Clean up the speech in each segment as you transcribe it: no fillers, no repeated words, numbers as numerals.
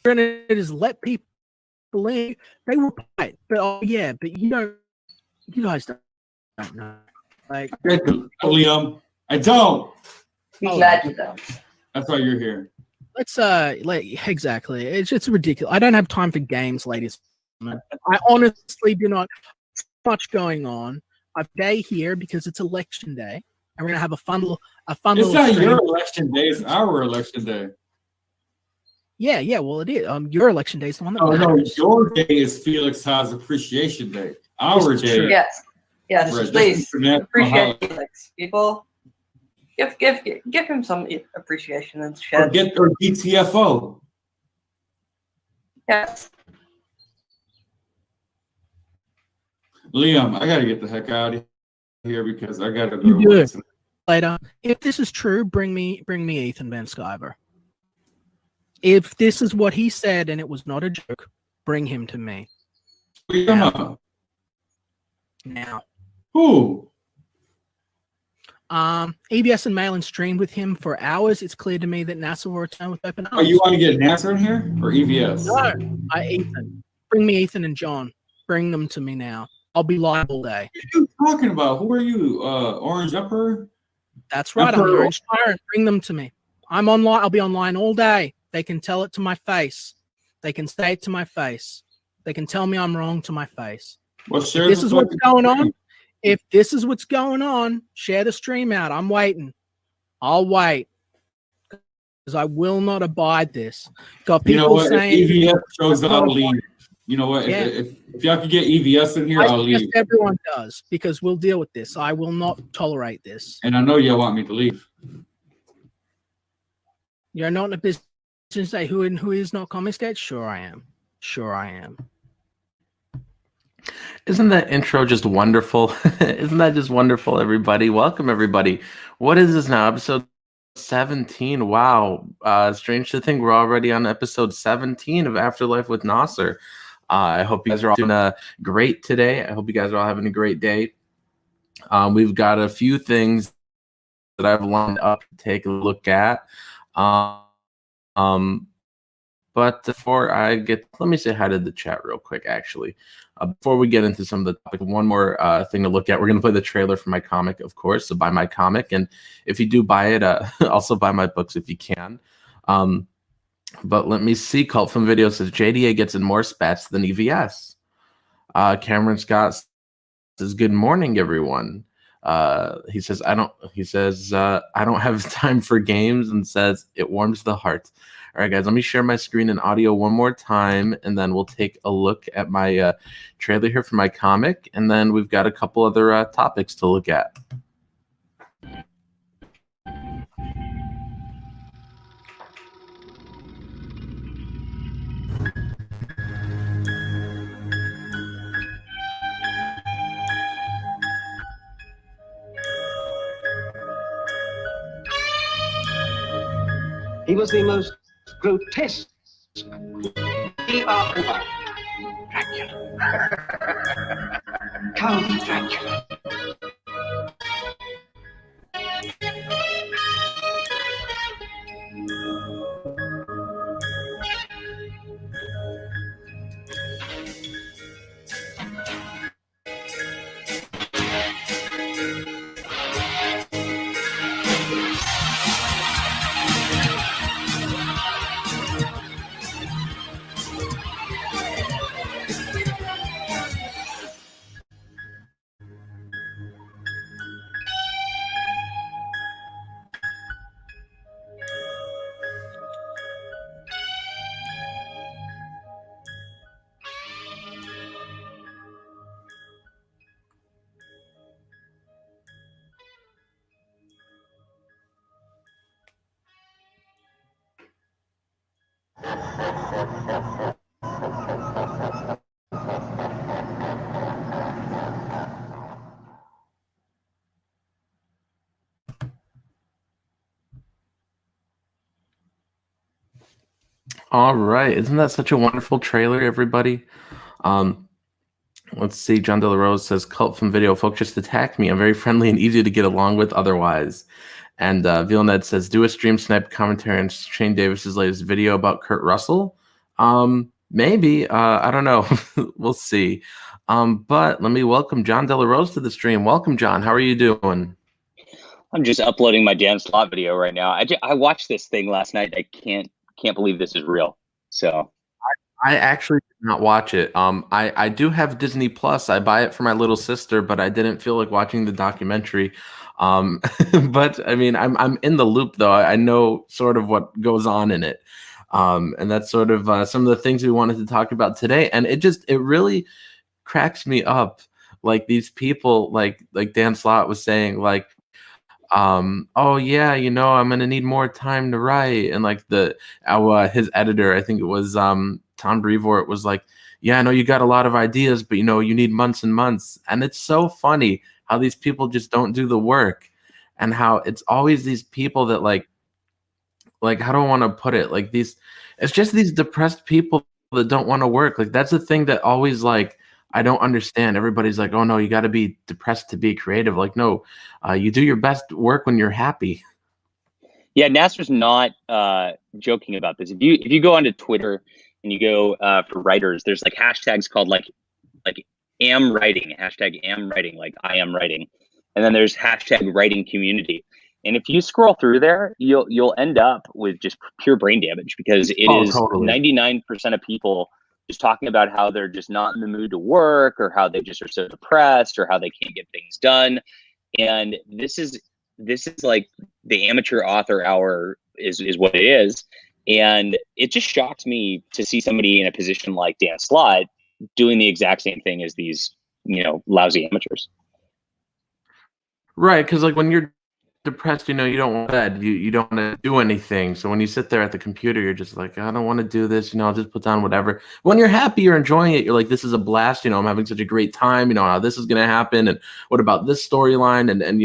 gonna just let people in. They will fight, but you guys don't know. Like, Liam, I don't. Be glad you don't. That's why you're here. Let's exactly. It's ridiculous. I don't have time for games, ladies. I honestly do not. Much going on. I've day here because it's election day, and we're gonna have a fun little. It's little not stream. your election day; it's our election day. Yeah. Well, it is. Your election day is the one that. Oh no, your day is Felix Haas Appreciation Day. Our day. Yes. Right, Please appreciate Felix, people. Give him some appreciation and shit. Or DTFO. Yes. Liam, I gotta get the heck out of here because I gotta go. You do it later. If this is true, bring me Ethan Van Sciver. If this is what he said and it was not a joke, bring him to me. Now. Who? EBS and Malin streamed with him for hours. It's clear to me that Nasser will return with open arms. Oh, you want to get Nasser in here or EVS? No, Ethan. Bring me Ethan and John. Bring them to me now. I'll be live all day. What are you talking about? Who are you? Orange Emperor? That's right. I'm the Orange Tyrant. Bring them to me. I'm online. I'll be online all day. They can tell it to my face. They can say it to my face. They can tell me I'm wrong to my face. Well, if this is what's going on. If this is what's going on, share the stream out. I'm waiting. I'll wait. Because I will not abide this. Got people saying if EVS shows up, I'll leave. You know what? Yeah. If y'all could get EVS in here, I'll leave. Everyone does, because we'll deal with this. I will not tolerate this. And I know y'all want me to leave. You're not in a position to say who is not Comicsgate? Sure I am. Isn't that intro just wonderful? Isn't that just wonderful, everybody? Welcome, everybody. What is this now? Episode 17. Wow. Strange to think we're already on episode 17 of Afterlife with Nasser. I hope you guys are all doing great today. I hope you guys are all having a great day. We've got a few things that I've lined up to take a look at. But before I get, let me say hi to the chat real quick, actually. Before we get into some of the topic, one more thing to look at. We're going to play the trailer for my comic, of course, so buy my comic. And if you do buy it, also buy my books if you can. But let me see. Cult Film Video says, JDA gets in more spats than EVS. Cameron Scott says, good morning, everyone. He says, I don't have time for games, and says, it warms the heart. All right, guys, let me share my screen and audio one more time, and then we'll take a look at my trailer here for my comic, and then we've got a couple other topics to look at. He was the most grotesque. Dracula. Count Dracula. All right. Isn't that such a wonderful trailer, everybody? Let's see. John De La Rose says, Cult Film Video, folks just attack me. I'm very friendly and easy to get along with otherwise. And Villaned says, do a stream snipe commentary on Shane Davis's latest video about Kurt Russell. Maybe. I don't know. We'll see. But let me welcome John Delarose to the stream. Welcome, John. How are you doing? I'm just uploading my Dan Slott video right now. I watched this thing last night. I can't believe this is real. So I actually did not watch it. I do have Disney Plus. I buy it for my little sister, but I didn't feel like watching the documentary. But I mean, I'm in the loop though. I know sort of what goes on in it. And that's sort of some of the things we wanted to talk about today. And it really cracks me up. Like these people, like Dan Slott was saying, like, oh yeah, I'm gonna need more time to write, and like his editor, I think it was Tom Brevoort, was like, yeah, I know you got a lot of ideas, but you need months and months. And it's so funny how these people just don't do the work, and how it's always these people that like how do I want to put it, like it's just these depressed people that don't want to work. Like that's the thing that always, like, I don't understand. Everybody's like, oh no, you got to be depressed to be creative. Like, no, you do your best work when you're happy. yeah, Nasser's not joking about this. If you go onto Twitter and you go for writers, there's like hashtags called like am writing, hashtag am writing, like I am writing, and then there's hashtag writing community. And if you scroll through there, you'll end up with just pure brain damage, because it is totally 99% of people just talking about how they're just not in the mood to work, or how they just are so depressed, or how they can't get things done. And this is like the amateur author hour is what it is. And it just shocks me to see somebody in a position like Dan Slott doing the exact same thing as these, lousy amateurs. Right, because like when you're depressed, you don't want bed, you don't want to do anything. So when you sit there at the computer, you're just like, I don't want to do this, I'll just put down whatever. When you're happy, you're enjoying it, you're like, this is a blast, I'm having such a great time, how this is going to happen, and what about this storyline, and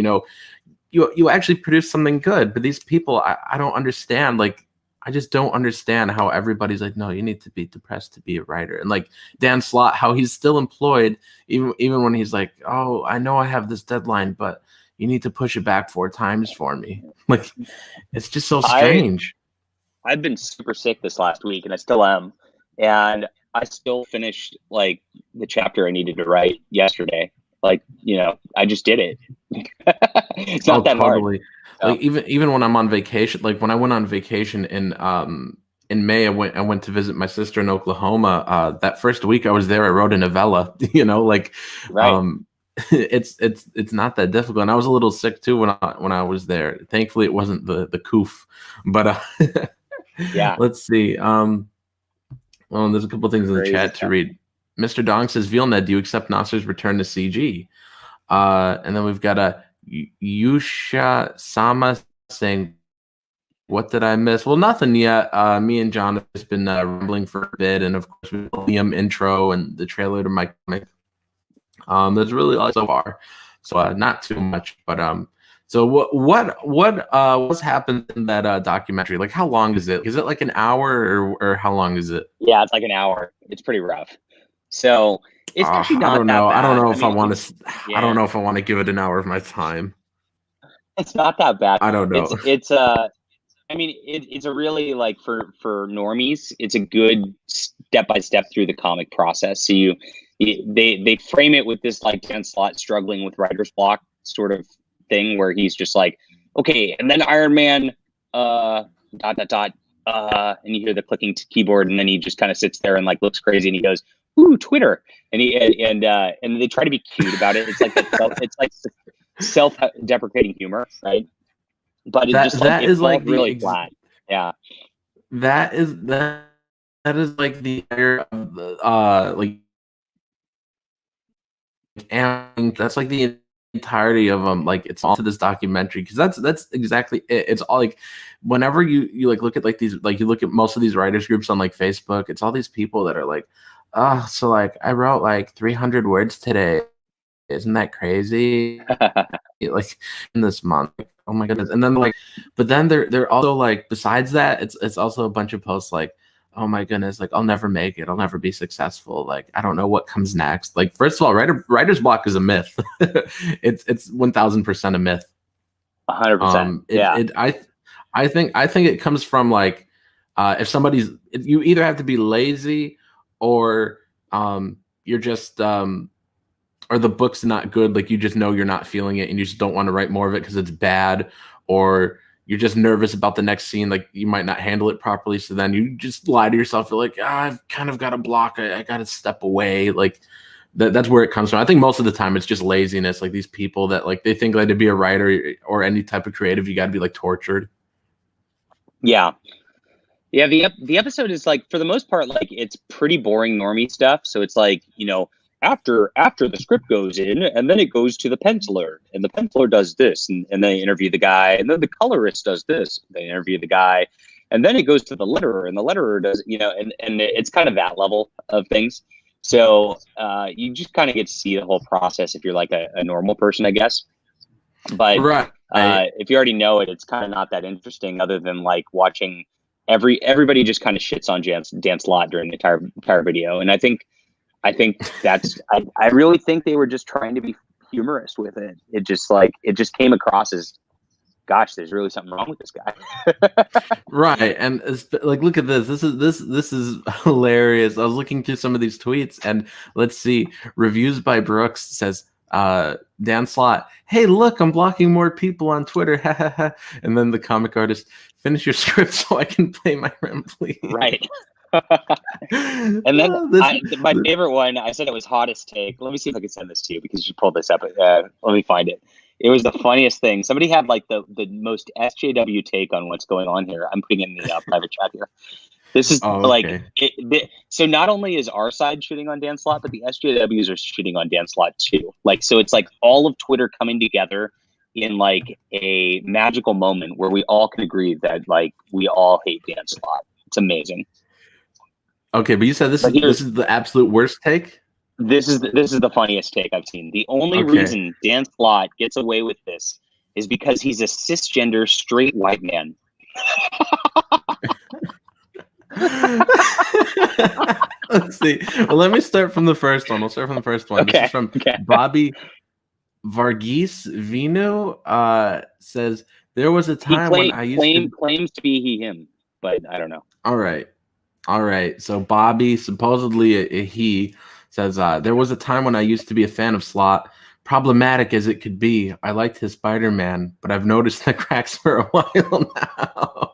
you actually produce something good. But these people, I don't understand. Like, I just don't understand how everybody's like, no, you need to be depressed to be a writer. And like Dan Slott, how he's still employed even when he's like, oh, I know I have this deadline, but you need to push it back 4 times for me. Like, it's just so strange. I've been super sick this last week, and I still am. And I still finished like the chapter I needed to write yesterday. Like, I just did it. It's not that hard. Like even when I'm on vacation, like when I went on vacation in May, I went to visit my sister in Oklahoma. That first week I was there, I wrote a novella. Like, right. It's not that difficult. And I was a little sick too when I was there. Thankfully, it wasn't the coof. But yeah. Let's see. Well, there's a couple things in the chat to read. Mr. Dong says, Vilna, do you accept Nasser's return to CG? And then we've got a Yusha Sama saying, what did I miss? Well, nothing yet. Me and John have just been rambling for a bit, and of course, we have the Liam intro and the trailer to my comic. That's really all so far, so not too much. But so what's happened in that documentary? Like, how long is it? Is it like an hour, or how long is it? Yeah, it's like an hour. It's pretty rough. So it's actually not that bad. I don't know if I want to. Yeah. I don't know if I want to give it an hour of my time. It's not that bad. I don't know. It's it's a really, like, for normies, it's a good step-by-step through the comic process. So they frame it with this, like, Dan Slott struggling with writer's block sort of thing, where he's just like, okay, and then Iron Man, and you hear the clicking keyboard, and then he just kind of sits there and like looks crazy, and he goes, ooh, Twitter, and they try to be cute about it. It's like self-deprecating humor, right? But it's like really flat. Yeah. That is like the area of the like, and that's like the entirety of like, it's all to this documentary, because that's exactly it. It's all like, whenever you like look at like these, like you look at most of these writers groups on like Facebook, it's all these people that are like, oh, so like I wrote like 300 words today. Isn't that crazy? Like in this month, like, oh my goodness. And then like, but then they're also like, besides that, it's also a bunch of posts like, oh my goodness, like I'll never make it, I'll never be successful, like I don't know what comes next. Like, first of all, writer's block is a myth. It's 1000% a myth. 100%. I think it comes from like you either have to be lazy or you're just or the book's not good, like you just know you're not feeling it and you just don't want to write more of it because it's bad, or you're just nervous about the next scene, like you might not handle it properly, so then you just lie to yourself. You're like, I've kind of got a block, I got to step away. Like that's where it comes from. I think most of the time it's just laziness. Like these people that like they think like to be a writer or any type of creative, you got to be like tortured. Yeah. The episode is like, for the most part, like it's pretty boring normie stuff. So it's like, you know, after the script goes in and then it goes to the penciler and the penciler does this and they interview the guy, and then the colorist does this, they interview the guy, and then it goes to the letterer and the letterer does, you know, and it's kind of that level of things. So you just kind of get to see the whole process if you're like a normal person, I guess. But Right. If you already know it, it's kind of not that interesting, other than like watching everybody just kind of shits on Dan Slott during the entire video. And I think that's I really think they were just trying to be humorous with it. It just came across as, gosh, there's really something wrong with this guy. Right. And like, look at this. This is hilarious. I was looking through some of these tweets, and let's see. Reviews by Brooks says, Dan Slott, hey, look, I'm blocking more people on Twitter. And then the comic artist, finish your script so I can pay my rent, please. Right. And then my favorite one, I said it was hottest take. Let me see if I can send this to you because you pulled this up. Let me find it. It was the funniest thing. Somebody had like the most SJW take on what's going on here. I'm putting in the private chat here. This is so not only is our side shitting on Dan Slott, but the SJWs are shitting on Dan Slott too. Like, so it's like all of Twitter coming together in like a magical moment where we all can agree that like we all hate Dan Slott. It's amazing. Okay, but you said this is the absolute worst take? This is the funniest take I've seen. The only reason Dan Slott gets away with this is because he's a cisgender straight white man. Let's see. Well, let me start from the first one. We'll start from the first one. Okay. This is from Bobby Varghese Vino. Says, there was a time when I claims to be he, him, but I don't know. All right. So Bobby, supposedly a he, says, there was a time when I used to be a fan of Slott. Problematic as it could be, I liked his Spider-Man, but I've noticed the cracks for a while now.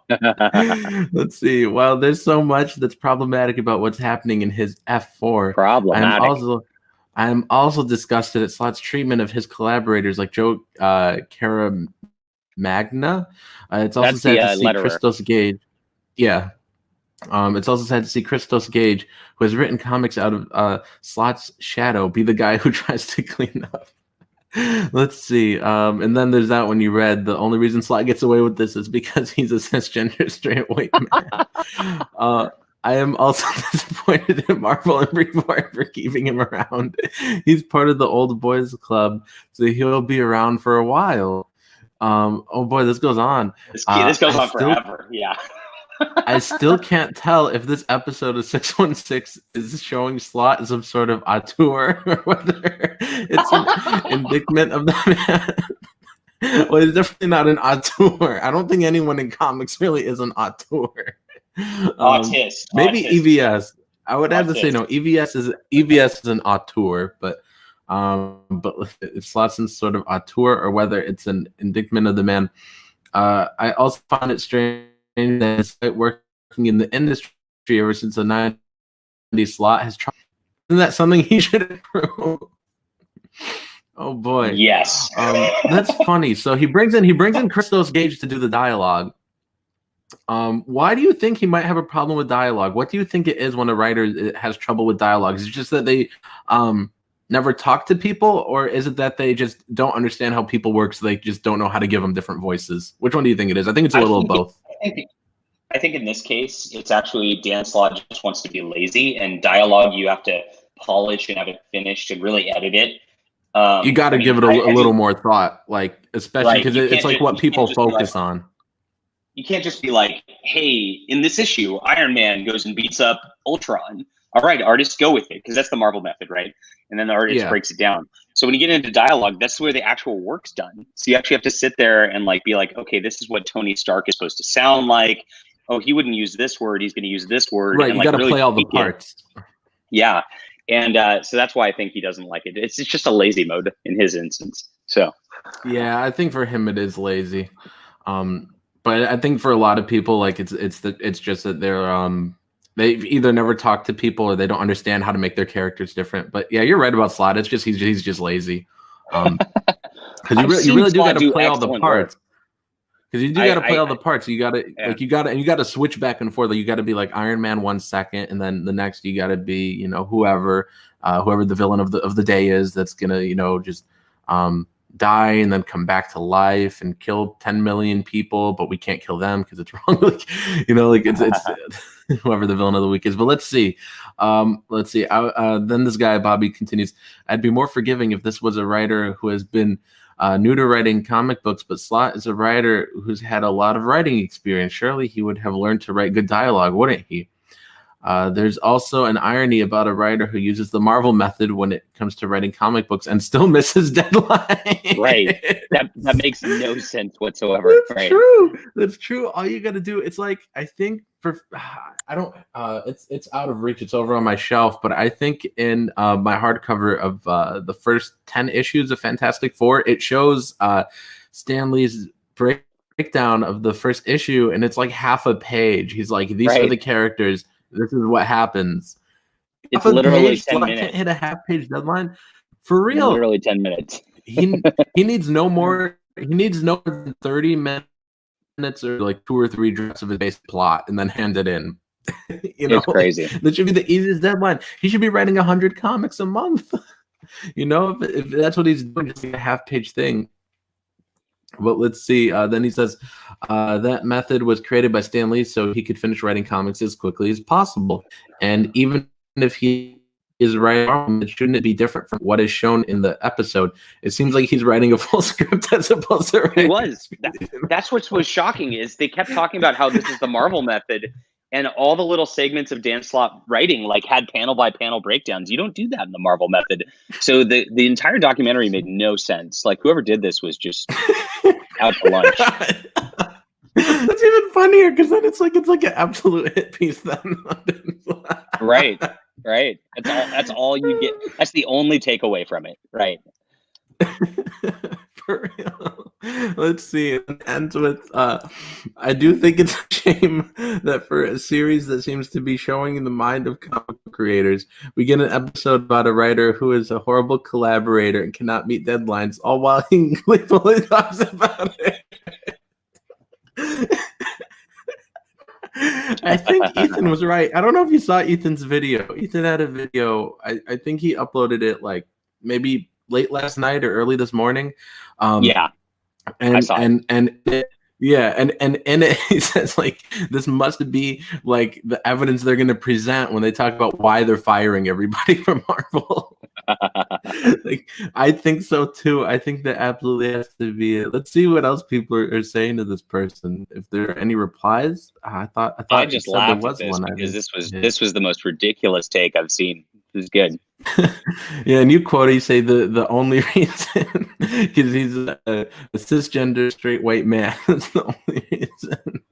Let's see. Well, there's so much that's problematic about what's happening in his F4. Problematic. I'm also disgusted at Slott's treatment of his collaborators like Joe Caramagna. It's also sad to see Christos Gage. Yeah. It's also sad to see Christos Gage, who has written comics out of Slott's shadow, be the guy who tries to clean up. Let's see. And then there's that one you read. The only reason Slott gets away with this is because he's a cisgender straight white man. I am also disappointed in Marvel and Brevoort for keeping him around. He's part of the old boys club, so he'll be around for a while. Oh boy, this goes on. This goes on forever. Yeah. I still can't tell if this episode of 616 is showing Slott as some sort of auteur or whether it's an indictment of the man. Well, he's definitely not an auteur. I don't think anyone in comics really is an auteur. Maybe EVS. I would have to say no. EVS is an auteur, but if Slott's some sort of auteur or whether it's an indictment of the man. I also find it strange that despite working in the industry ever since the 90s, Slott has tried. Isn't that something he should improve? Oh boy. Yes. That's funny. So he brings in Christos Gage to do the dialogue. Why do you think he might have a problem with dialogue? What do you think it is when a writer has trouble with dialogue? Is it just that they never talk to people, or is it that they just don't understand how people work, so they just don't know how to give them different voices? Which one do you think it is? I think it's a little of both. I think in this case, it's actually Dan Slott just wants to be lazy, and dialogue you have to polish and have it finished and really edit it. You got to give it a little more thought, like especially because it's like what people focus on. You can't just be like, hey, in this issue, Iron Man goes and beats up Ultron. All right, artists, go with it, because that's the Marvel method, right? And then the artist breaks it down. So when you get into dialogue, that's where the actual work's done. So you actually have to sit there and like be like, okay, this is what Tony Stark is supposed to sound like. oh, he wouldn't use this word, he's going to use this word. Right, and, you like, got to really play all the tweak it. parts. Yeah. And so that's why I think he doesn't like it. It's just a lazy mode in his instance. So Yeah, I think for him it is lazy. But I think for a lot of people, like it's just that they've either never talked to people or they don't understand how to make their characters different. But yeah, you're right about Slott. It's just he's just lazy. Because you really do got to play all the parts. Because you do got to play all the parts. You got to you got to switch back and forth. Like, you got to be like Iron Man 1 second, and then the next you got to be whoever the villain of the day is that's gonna just die and then come back to life and kill 10 million people, but we can't kill them because it's wrong. It's whoever the villain of the week is. But let's see. Then this guy Bobby continues. I'd be more forgiving if this was a writer who has been new to writing comic books, but Slott is a writer who's had a lot of writing experience. Surely he would have learned to write good dialogue, wouldn't he? There's also an irony about a writer who uses the Marvel method when it comes to writing comic books and still misses deadline. Right. That makes no sense whatsoever. That's true. That's true. All you got to do, it's like, I think it's out of reach. It's over on my shelf, but I think in my hardcover of the first 10 issues of Fantastic Four, it shows Stan Lee's breakdown of the first issue, and it's like half a page. He's like, these are the characters. This is what happens. It's literally 10 Slott minutes. Can't hit a half-page deadline for real. Literally 10 minutes. he needs no more. He needs no more than 30 minutes or like 2 or 3 drafts of his basic plot, and then hand it in. It's crazy. That should be the easiest deadline. He should be writing 100 comics a month. If that's what he's doing, just like a half-page thing. But let's see. Then he says that method was created by Stan Lee so he could finish writing comics as quickly as possible. And even if he is writing, shouldn't it be different from what is shown in the episode? It seems like he's writing a full script as opposed to writing. He was. That's what was shocking is they kept talking about how this is the Marvel method, and all the little segments of Dan Slott writing like had panel by panel breakdowns. You don't do that in the Marvel method. So the entire documentary made no sense. Like, whoever did this was just out to lunch. That's even funnier because then it's like an absolute hit piece then. Right. That's all you get. That's the only takeaway from it. Right. For real. Let's see. It ends with I do think it's a shame that for a series that seems to be showing in the mind of comic book creators, we get an episode about a writer who is a horrible collaborator and cannot meet deadlines, all while he gleefully talks about it. I think Ethan was right. I don't know if you saw Ethan's video. Ethan had a video. I think he uploaded it like maybe late last night or early this morning. I saw it. And in it he says like this must be like the evidence they're going to present when they talk about why they're firing everybody from Marvel. Like, I think so too. I think that absolutely has to be it. Let's see what else people are saying to this person. If there are any replies, I just laughed at this because this was the most ridiculous take I've seen. This is good. Yeah, and you quote, you say the only reason because he's a cisgender straight white man. That's the only reason.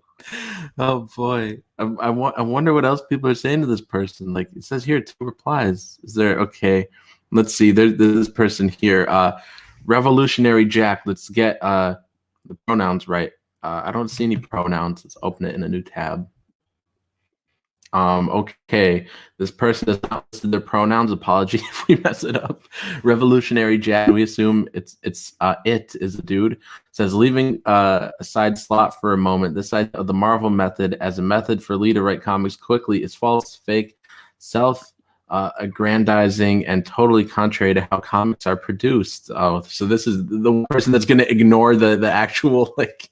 Oh boy, I wonder what else people are saying to this person. Like, it says here 2 replies. Is there? Okay, let's see. There's this person here. Revolutionary Jack. Let's get the pronouns right. I don't see any pronouns. Let's open it in a new tab. Okay, this person does not list their pronouns. Apology if we mess it up. Revolutionary Jack, we assume it is a dude. Says, leaving aside Slott for a moment, this idea of the Marvel method as a method for Lee to write comics quickly is false, fake, self-aggrandizing, and totally contrary to how comics are produced. Oh, so this is the person that's going to ignore the actual like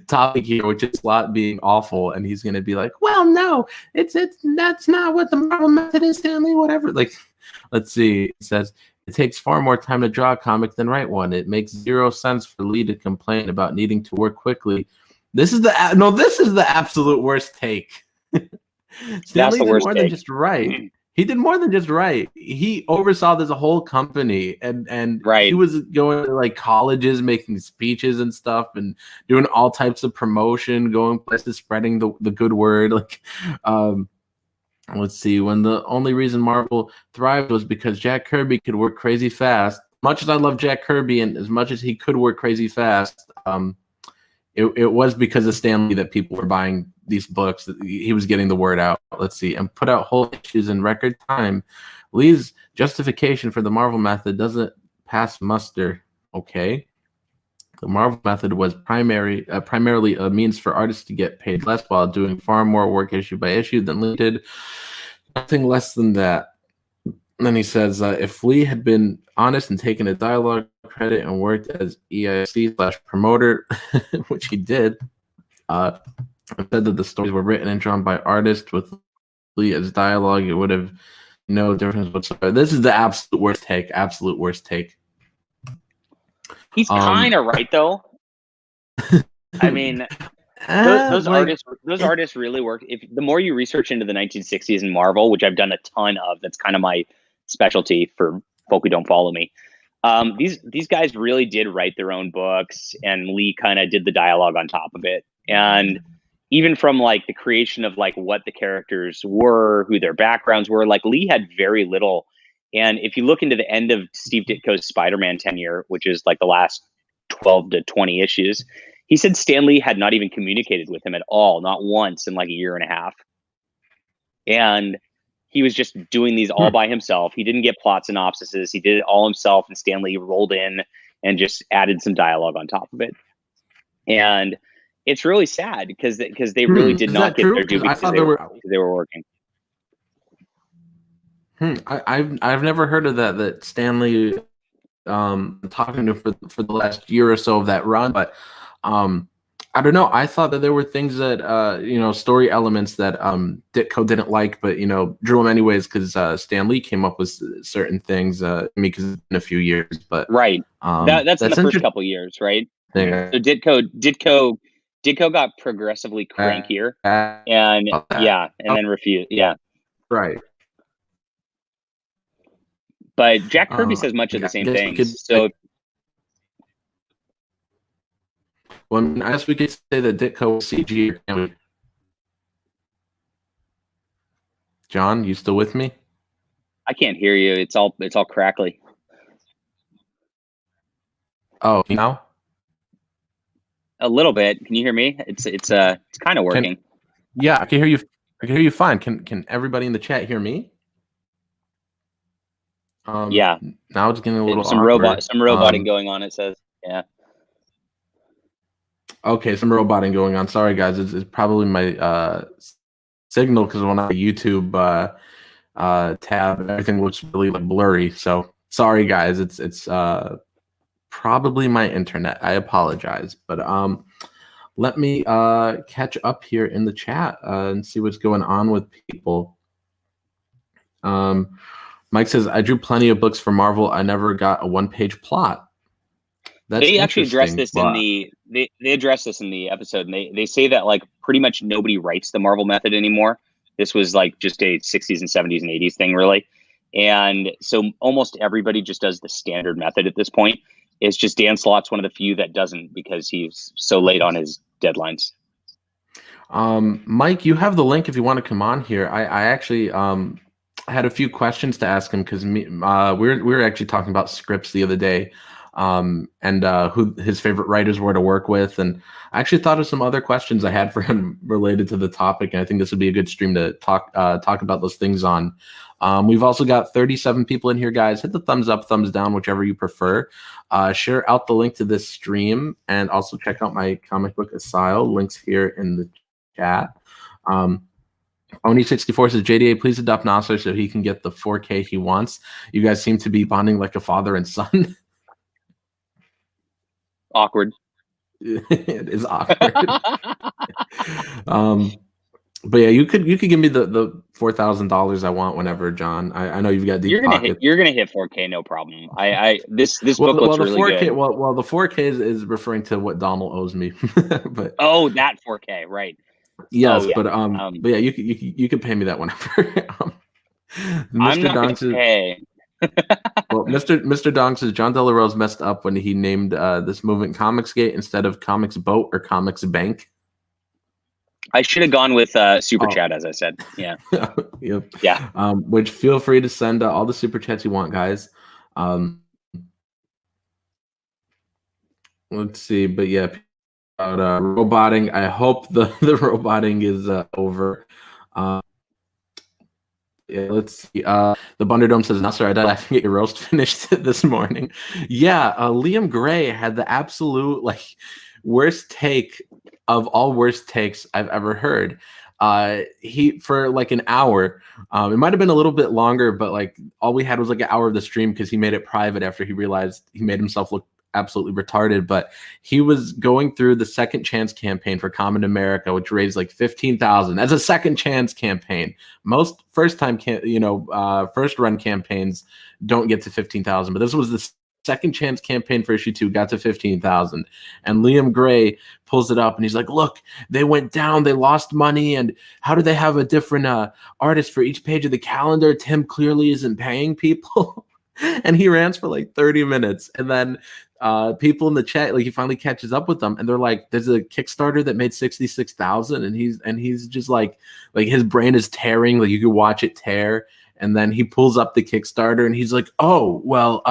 topic here, which is Slott being awful, and he's going to be like, well, no, that's not what the Marvel method is, Stanley, whatever. Like, let's see. It says, it takes far more time to draw a comic than write one. It makes 0 sense for Lee to complain about needing to work quickly. This is the absolute worst take. Stanley did more than just write. he did more than just write. He oversaw this whole company, and Right. he was going to like colleges, making speeches and stuff, and doing all types of promotion, going places, spreading the good word. Like, let's see, when the only reason Marvel thrived was because Jack Kirby could work crazy fast. Much as I love Jack Kirby, and as much as he could work crazy fast, it was because of Stan Lee that people were buying these books. That he was getting the word out. Let's see, and put out whole issues in record time. Lee's justification for the Marvel method doesn't pass muster. Okay, the Marvel method was primarily a means for artists to get paid less while doing far more work issue by issue than Lee did. Nothing less than that. And then he says, if Lee had been honest and taken a dialogue credit and worked as EIC/promoter, which he did, and said that the stories were written and drawn by artists with Lee as dialogue, it would have no difference whatsoever. This is the absolute worst take. Absolute worst take. He's kind of right, though. I mean, those artists really worked. If the more you research into the 1960s in Marvel, which I've done a ton of, that's kind of my specialty for folk who don't follow me. These guys really did write their own books, and Lee kind of did the dialogue on top of it. And even from like the creation of like what the characters were, who their backgrounds were, like Lee had very little. And if you look into the end of Steve Ditko's Spider-Man tenure, which is like the last 12 to 20 issues, he said Stan Lee had not even communicated with him at all, not once in like a year and a half. And he was just doing these all by himself. He didn't get plot synopsises. He did it all himself, and Stan Lee rolled in and just added some dialogue on top of it. And it's really sad because they really did not get their due because they were working. I've never heard of that Stan Lee talking to for the last year or so of that run, but I don't know. I thought that there were things that story elements that Ditko didn't like, but drew him anyways because Stan Lee came up with certain things. Because it's been a few years, but right. That's in the first couple years, right? Yeah. So Ditko got progressively crankier, and then refused. Yeah, right. But Jack Kirby says much of the same things. So. Well, I guess we could say that Ditko was CG. Can we? John, you still with me? I can't hear you. It's all crackly. Oh, now? A little bit. Can you hear me? It's kind of working. Yeah, I can hear you. I can hear you fine. Can everybody in the chat hear me? Yeah. Now it's getting a little some roboting going on. It says, yeah. Okay, some roboting going on. Sorry, guys. It's probably my signal because when I YouTube tab, everything looks really blurry. So sorry, guys. It's probably my internet. I apologize, but let me catch up here in the chat and see what's going on with people. Mike says, I drew plenty of books for Marvel. I never got a one-page plot. They actually address this they address this in the episode, and they say that like pretty much nobody writes the Marvel method anymore. This was like just a 60s and 70s and 80s thing, really. And so almost everybody just does the standard method at this point. It's just Dan Slott's one of the few that doesn't because he's so late on his deadlines. Mike, you have the link if you want to come on here. I actually I had a few questions to ask him because we were actually talking about scripts the other day. And who his favorite writers were to work with, and I actually thought of some other questions I had for him related to the topic, and I think this would be a good stream to talk about those things on. We've also got 37 people in here, guys. Hit the thumbs up, thumbs down, whichever you prefer. Share out the link to this stream, and also check out my comic book Asile. Links here in the chat. Oni64 says, JDA, please adopt Nasser so he can get the 4K he wants. You guys seem to be bonding like a father and son. Awkward. It is awkward. But yeah, you could give me the $4,000 I want whenever, John. I know you've got deep pockets. You're gonna hit 4K, no problem. This book looks really 4K, good. Well, the 4K is referring to what Donald owes me. But that 4K, right? Yes, but yeah, you could pay me that whenever. I'm Mr. not going Donks to is pay. well, Mr. Donks says John Del Rose messed up when he named this movement Comicsgate instead of Comics Boat or Comics Bank. I should have gone with Super Oh. Chat, as I said. Yeah. Yep. Yeah. Which feel free to send all the super chats you want, guys. Let's see, but yeah, about roboting. I hope the roboting is over. Yeah, let's see. The Bunderdome says, Nasser, I didn't get your roast finished this morning. Yeah, Liam Gray had the absolute worst take of all worst takes I've ever heard. He for like an hour. It might have been a little bit longer, but like all we had was like an hour of the stream because he made it private after he realized he made himself look absolutely retarded. But he was going through the Second Chance campaign for Common America, which raised like 15,000 as a second chance campaign. Most first run campaigns don't get to 15,000, but this was the second chance campaign for issue 2, got to 15,000. And Liam Gray pulls it up and he's like, look, they went down, they lost money, and how do they have a different artist for each page of the calendar? Tim clearly isn't paying people. And he rants for like 30 minutes, and then people in the chat, like, he finally catches up with them, and they're like, there's a Kickstarter that made 66,000, and he's just like his brain is tearing, like you could watch it tear. And then he pulls up the Kickstarter and he's like, oh well,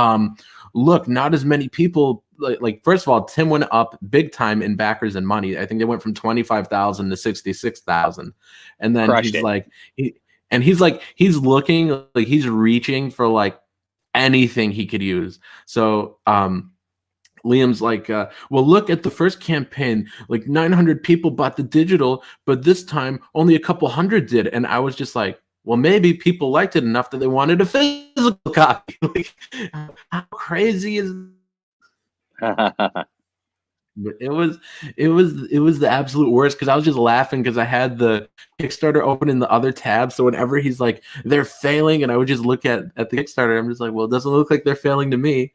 look, not as many people. Like first of all, Tim went up big time in backers and money. I think they went from 25,000 to 66,000, and then Crushed he's it. like, he's looking like he's reaching for like anything he could use. So Liam's like, well, look at the first campaign, like 900 people bought the digital, but this time only a couple hundred did. And I was just like, well, maybe people liked it enough that they wanted a physical copy. Like, how crazy is But it was the absolute worst, because I was just laughing because I had the Kickstarter open in the other tab. So whenever he's like, they're failing, and I would just look at the Kickstarter, I'm just like, well, it doesn't look like they're failing to me.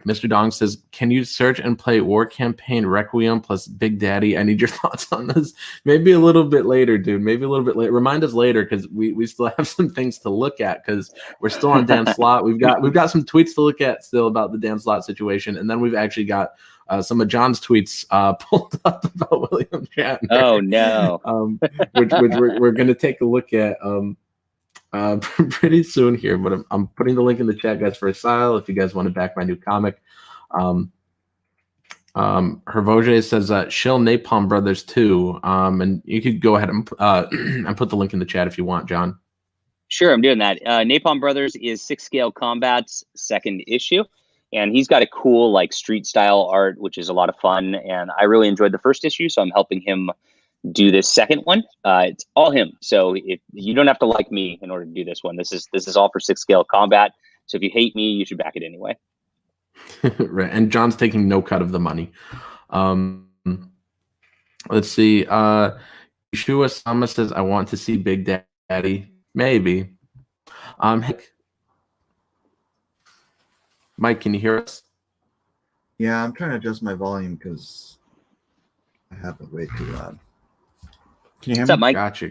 Mr. Dong says, can you search and play War Campaign Requiem plus Big Daddy? I need your thoughts on this. Maybe a little bit later, dude. Maybe a little bit later. Remind us later, because we still have some things to look at, because we're still on Dan Slott. We've got some tweets to look at still about the Dan Slott situation, and then we've actually got some of John's tweets pulled up about William Shatner. Oh no. Which we're going to take a look at pretty soon here, but I'm putting the link in the chat, guys, for a sale if you guys want to back my new comic. Hervoge says shill Napalm Brothers too, and you could go ahead and put the link in the chat if you want, John. Sure, I'm doing that. Napalm Brothers is 6 Scale Combat's second issue, and he's got a cool like street style art, which is a lot of fun, and I really enjoyed the first issue, so I'm helping him do this second one. It's all him, so if you don't have to like me in order to do this one. This is all for 6 Scale Combat, so if you hate me, you should back it anyway. Right, and John's taking no cut of the money. Let's see. Yeshua Sama says, I want to see Big Daddy. Maybe. Mike, can you hear us? Yeah, I'm trying to adjust my volume because I have it way too loud. Can you hear What's me? up, Mike? Gotcha.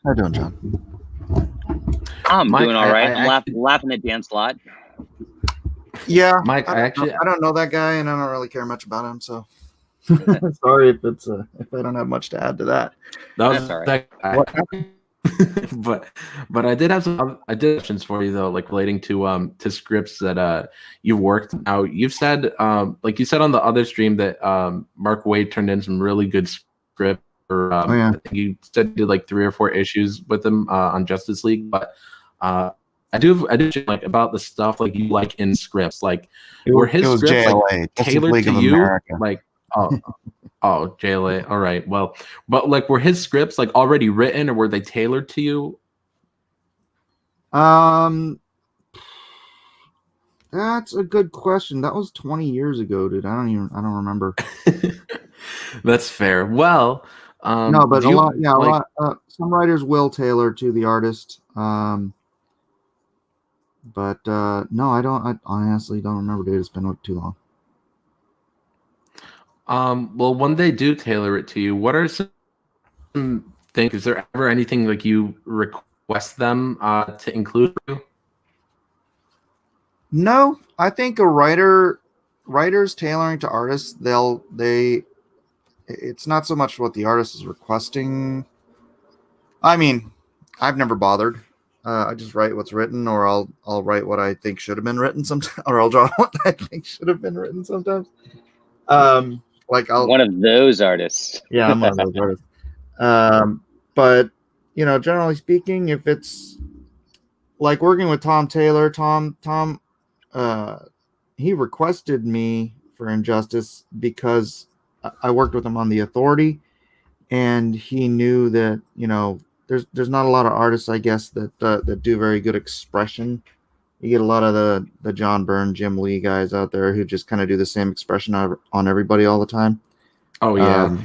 How you doing, John? I'm Mike, doing all right. I I'm laughing at Dan Slott. Yeah, Mike, I don't know that guy, and I don't really care much about him. So sorry if I don't have much to add to that. That's all right. But I did have some questions for you though, like relating to scripts that you've worked. Now you've said like you said on the other stream that Mark Waid turned in some really good script. I think you said you did like 3 or 4 issues with him on Justice League, but I do like about the stuff like you like in scripts, like were his scripts JLA, like tailored to you, like oh JLA, all right, well, but like were his scripts like already written, or were they tailored to you? That's a good question. That was 20 years ago, dude. I don't remember. That's fair. Well, no, but a lot. Some writers will tailor to the artist. But no, I don't. I honestly don't remember, dude. It's been too long. Well, when they do tailor it to you, what are some things? Is there ever anything like you request request them to include you? No, I think writers tailoring to artists, it's not so much what the artist is requesting. I mean, I've never bothered. I just write what's written, or I'll write what I think should have been written sometimes, or I'll draw what I think should have been written sometimes. Like One of those artists. yeah, I'm one of those artists. But generally speaking, if it's like working with Tom Taylor, Tom, he requested me for Injustice because I worked with him on The Authority, and he knew that there's not a lot of artists, I guess, that do very good expression. You get a lot of the John Byrne, Jim Lee guys out there who just kind of do the same expression on everybody all the time. Oh yeah.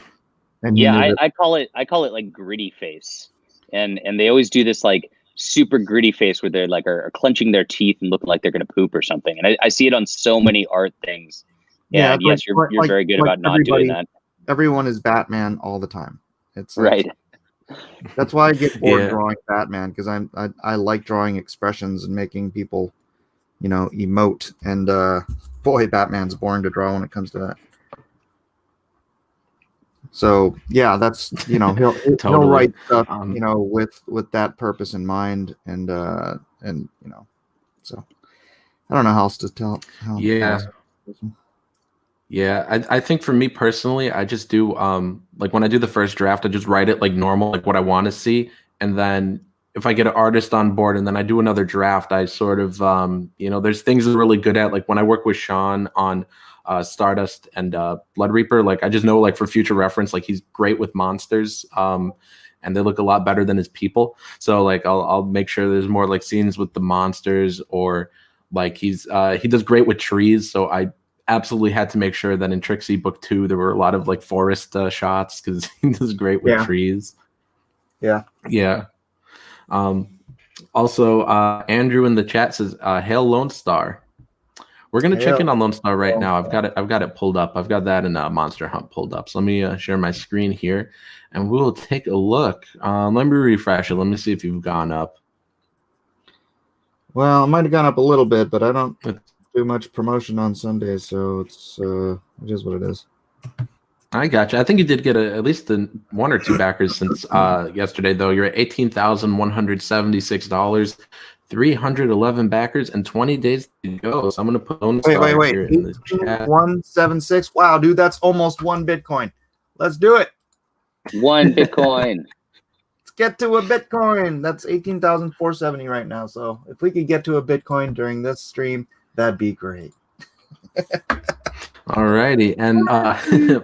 And Yeah, I call it like gritty face, and they always do this like super gritty face where they're like are clenching their teeth and looking like they're gonna poop or something. And I see it on so many art things. Yeah, And yes, you're very good about not doing that. Everyone is Batman all the time. It's Right. That's why I get bored Yeah. drawing Batman, because I like drawing expressions and making people, emote. And boy, Batman's boring to draw when it comes to that. So yeah, that's he'll Totally. write stuff with that purpose in mind, and so I don't know how else to tell. Yeah. Yeah, I think for me personally, I just do like when I do the first draft, I just write it like normal, like what I want to see, and then if I get an artist on board and then I do another draft, I sort of there's things I'm really good at, like when I work with Sean on Stardust and Blood Reaper, like I just know, like for future reference, like he's great with monsters, and they look a lot better than his people. So like I'll make sure there's more like scenes with the monsters, or like he does great with trees. So I absolutely had to make sure that in Trixie Book 2 there were a lot of like forest shots, because he does great with trees. Yeah. Also, Andrew in the chat says, "Hail Lone Star." We're gonna check in on Lone Star right now. I've got it pulled up. I've got that in Monster Hunt pulled up. So let me share my screen here, and we'll take a look. Let me refresh it. Let me see if you've gone up. Well, it might have gone up a little bit, but I don't do much promotion on Sundays, so it is what it is. I got you. I think you did get at least one or two backers since yesterday, though. You're at $18,176, 311 backers, and 20 days to go. So I'm going to put Lone Star here in the chat. 176. Wow, dude, that's almost 1 Bitcoin. Let's do it. 1 Bitcoin. Let's get to a Bitcoin. That's 18,470 right now. So if we could get to a Bitcoin during this stream, that'd be great. Alrighty, and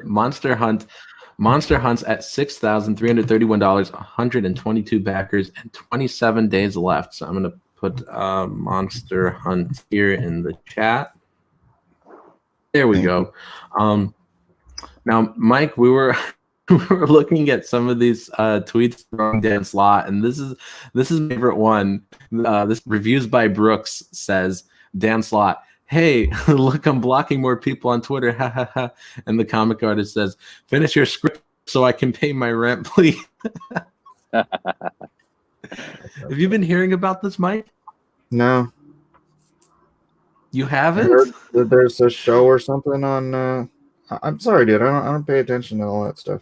Monster Hunt's at $6,331, 122 backers, and 27 days left. So I'm gonna put Monster Hunt here in the chat. There we go. Now, Mike, we were looking at some of these tweets from Dan Slott, and this is my favorite one. This reviews by Brooks says, Dan Slott, "Hey, look, I'm blocking more people on Twitter." Ha ha ha. And the comic artist says, "Finish your script so I can pay my rent, please." Have you been hearing about this, Mike? No. You haven't? There's a show or something on. I'm sorry, dude. I don't pay attention to all that stuff.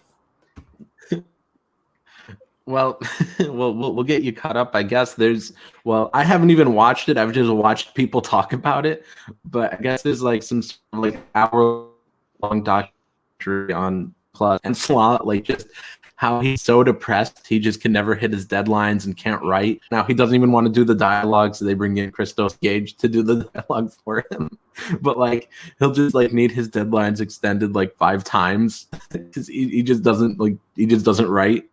Well, we'll get you caught up, I guess. I haven't even watched it. I've just watched people talk about it. But I guess there's like some like hour-long documentary on Plus and Slott, like just how he's so depressed he just can never hit his deadlines and can't write. Now he doesn't even want to do the dialogue, so they bring in Christos Gage to do the dialogue for him. But like he'll just like need his deadlines extended like 5 times because he just doesn't write.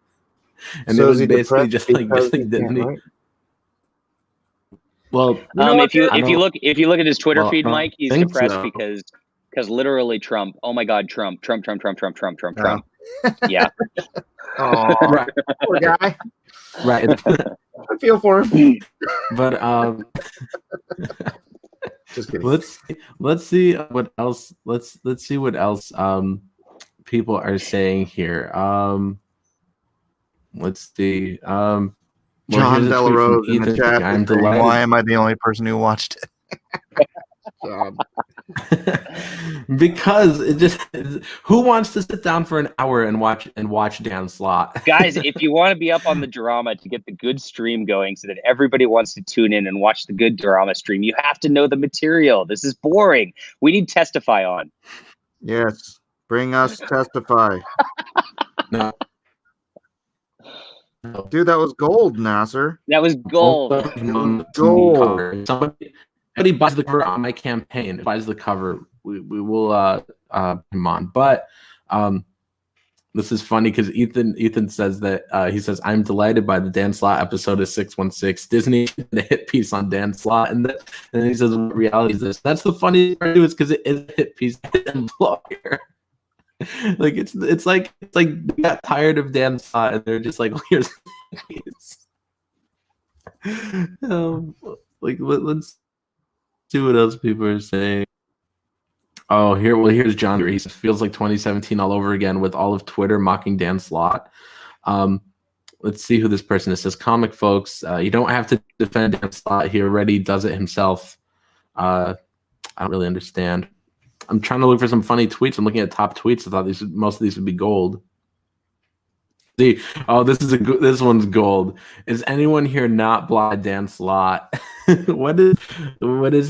And so it was is he basically just like didn't he? Well, if you look at his Twitter feed, Mike, he's depressed so. because literally Trump. Oh my God, Trump. Yeah. Oh, right. Poor guy. Right. I feel for him. But just kidding. Let's see what else. Let's see what else people are saying here. Let's see. John here's a tweet from Delarose in the Ethan chat. saying, I'm is saying, delighted. why am I the only person who watched it? Because it just who wants to sit down for an hour and watch Dan Slott? Guys, if you want to be up on the drama to get the good stream going so that everybody wants to tune in and watch the good drama stream, you have to know the material. This is boring. We need Testify on. Yes. Bring us Testify. No. Dude, that was gold, Nasser. That was gold. Gold. Somebody buys the cover on my campaign. Buys the cover. We will him on. But this is funny because Ethan says that he says, I'm delighted by the Dan Slott episode of 616. Disney the hit piece on Dan Slott, and then he says, what reality is this? That's the funny part too, is because it is a hit piece employer. Like it's like they got tired of Dan Slott and they're just like, well, here's let's see what else people are saying. Oh, here's John. He says, feels like 2017 all over again with all of Twitter mocking Dan Slott. Let's see who this person is. It says, comic folks, you don't have to defend Dan Slott. He already does it himself. I don't really understand. I'm trying to look for some funny tweets. I'm looking at top tweets. I thought most of these would be gold. See, this one's gold. Is anyone here not blocked Dan Slott? what is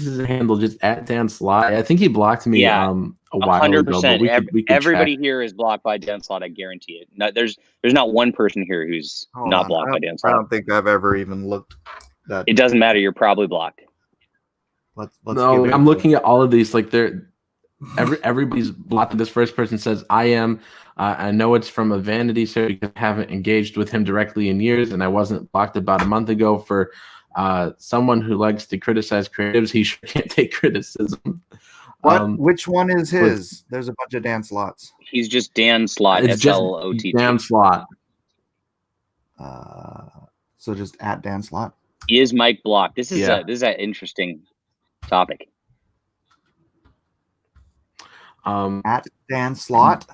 his handle? Just at Dan Slott? I think he blocked me a while 100%. ago. But we could everybody check. here is blocked by Dan Slott. I guarantee it. No, there's not one person here who's not blocked by Dan Slott. I don't think I've ever even looked that. It doesn't matter. You're probably blocked. Let's no, I'm looking at all of these. Like everybody's blocked. This first person says, I am. I know it's from a vanity search because I haven't engaged with him directly in years, and I wasn't blocked about a month ago for someone who likes to criticize creatives. He sure can't take criticism. Which one is his? There's a bunch of Dan Slotts. He's just Dan Slott. It's just SLOTT. Dan Slott. So just at Dan Slott. Is Mike blocked? This is an interesting topic. At Dan Slott.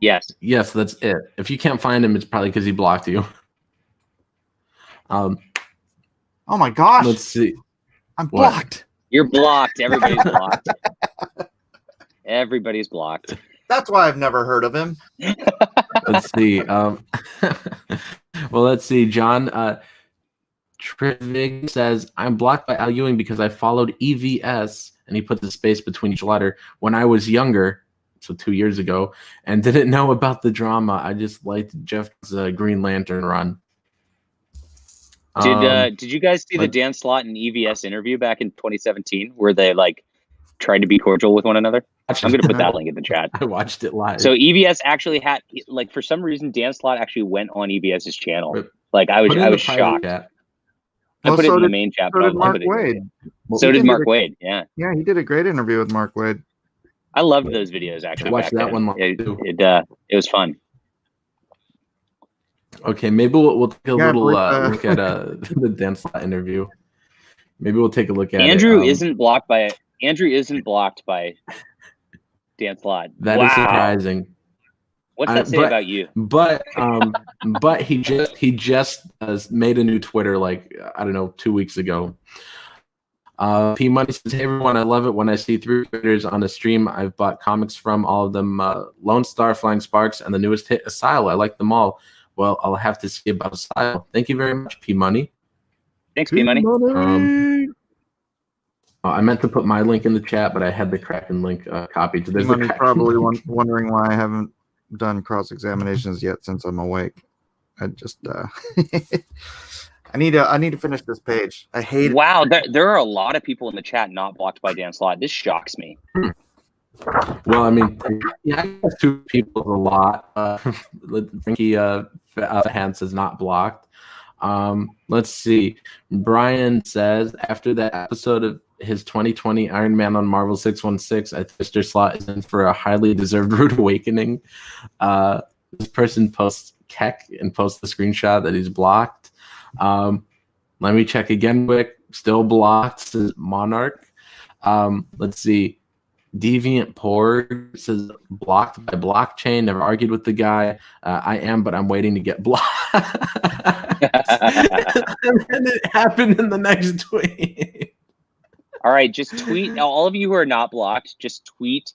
Yes, that's it. If you can't find him, it's probably because he blocked you. Oh my gosh! Let's see. I'm blocked. You're blocked. Everybody's blocked. Everybody's blocked. That's why I've never heard of him. Let's see. Well, let's see. John Trivig says, I'm blocked by Al Ewing because I followed EVS, and he put the space between each letter, when I was younger, so 2 years ago, and didn't know about the drama. I just liked Jeff's Green Lantern run. Did you guys see the Dan Slott and EVS interview back in 2017 where they tried to be cordial with one another? I'm going to put that link in the chat. I watched it live. So EVS actually had, for some reason, Dan Slott actually went on EVS's channel. I was shocked. I put it in the main chat. So did Mark Wade. So did Mark Wade. Yeah. Yeah, he did a great interview with Mark Wade. I loved those videos actually. I watched that one. It was fun. Okay, maybe we'll take a little look at the Dan Slott interview. Maybe we'll take a look at Andrew isn't blocked by Dan Slott. That is surprising. What's that say about you? But he just made a new Twitter 2 weeks ago. P Money says, hey everyone, I love it when I see 3 creators on a stream I've bought comics from, all of them Lone Star, Flying Sparks, and the newest hit, Asylum. I like them all. Well, I'll have to see about Asylum. Thank you very much, P Money. Thanks, P Money. I meant to put my link in the chat, but I had the Kraken link copied. So there's P Money's probably wondering why I haven't done cross examinations yet since I'm awake. I just I need to finish this page. I hate it. Wow, there are a lot of people in the chat not blocked by Dan Slott. This shocks me. Well, I mean, I guess 2 people is a lot. Frankie Hans is not blocked. Let's see. Brian says, after that episode of his 2020 Iron Man on Marvel 616, I think Mr. Slott is in for a highly deserved rude awakening. This person posts Keck and posts the screenshot that he's blocked. Let me check again quick. Still blocked, says Monarch. Let's see. Deviant Porg says, blocked by blockchain. Never argued with the guy. I am, but I'm waiting to get blocked. And then it happened in the next tweet. All right, just tweet. Now, all of you who are not blocked, just tweet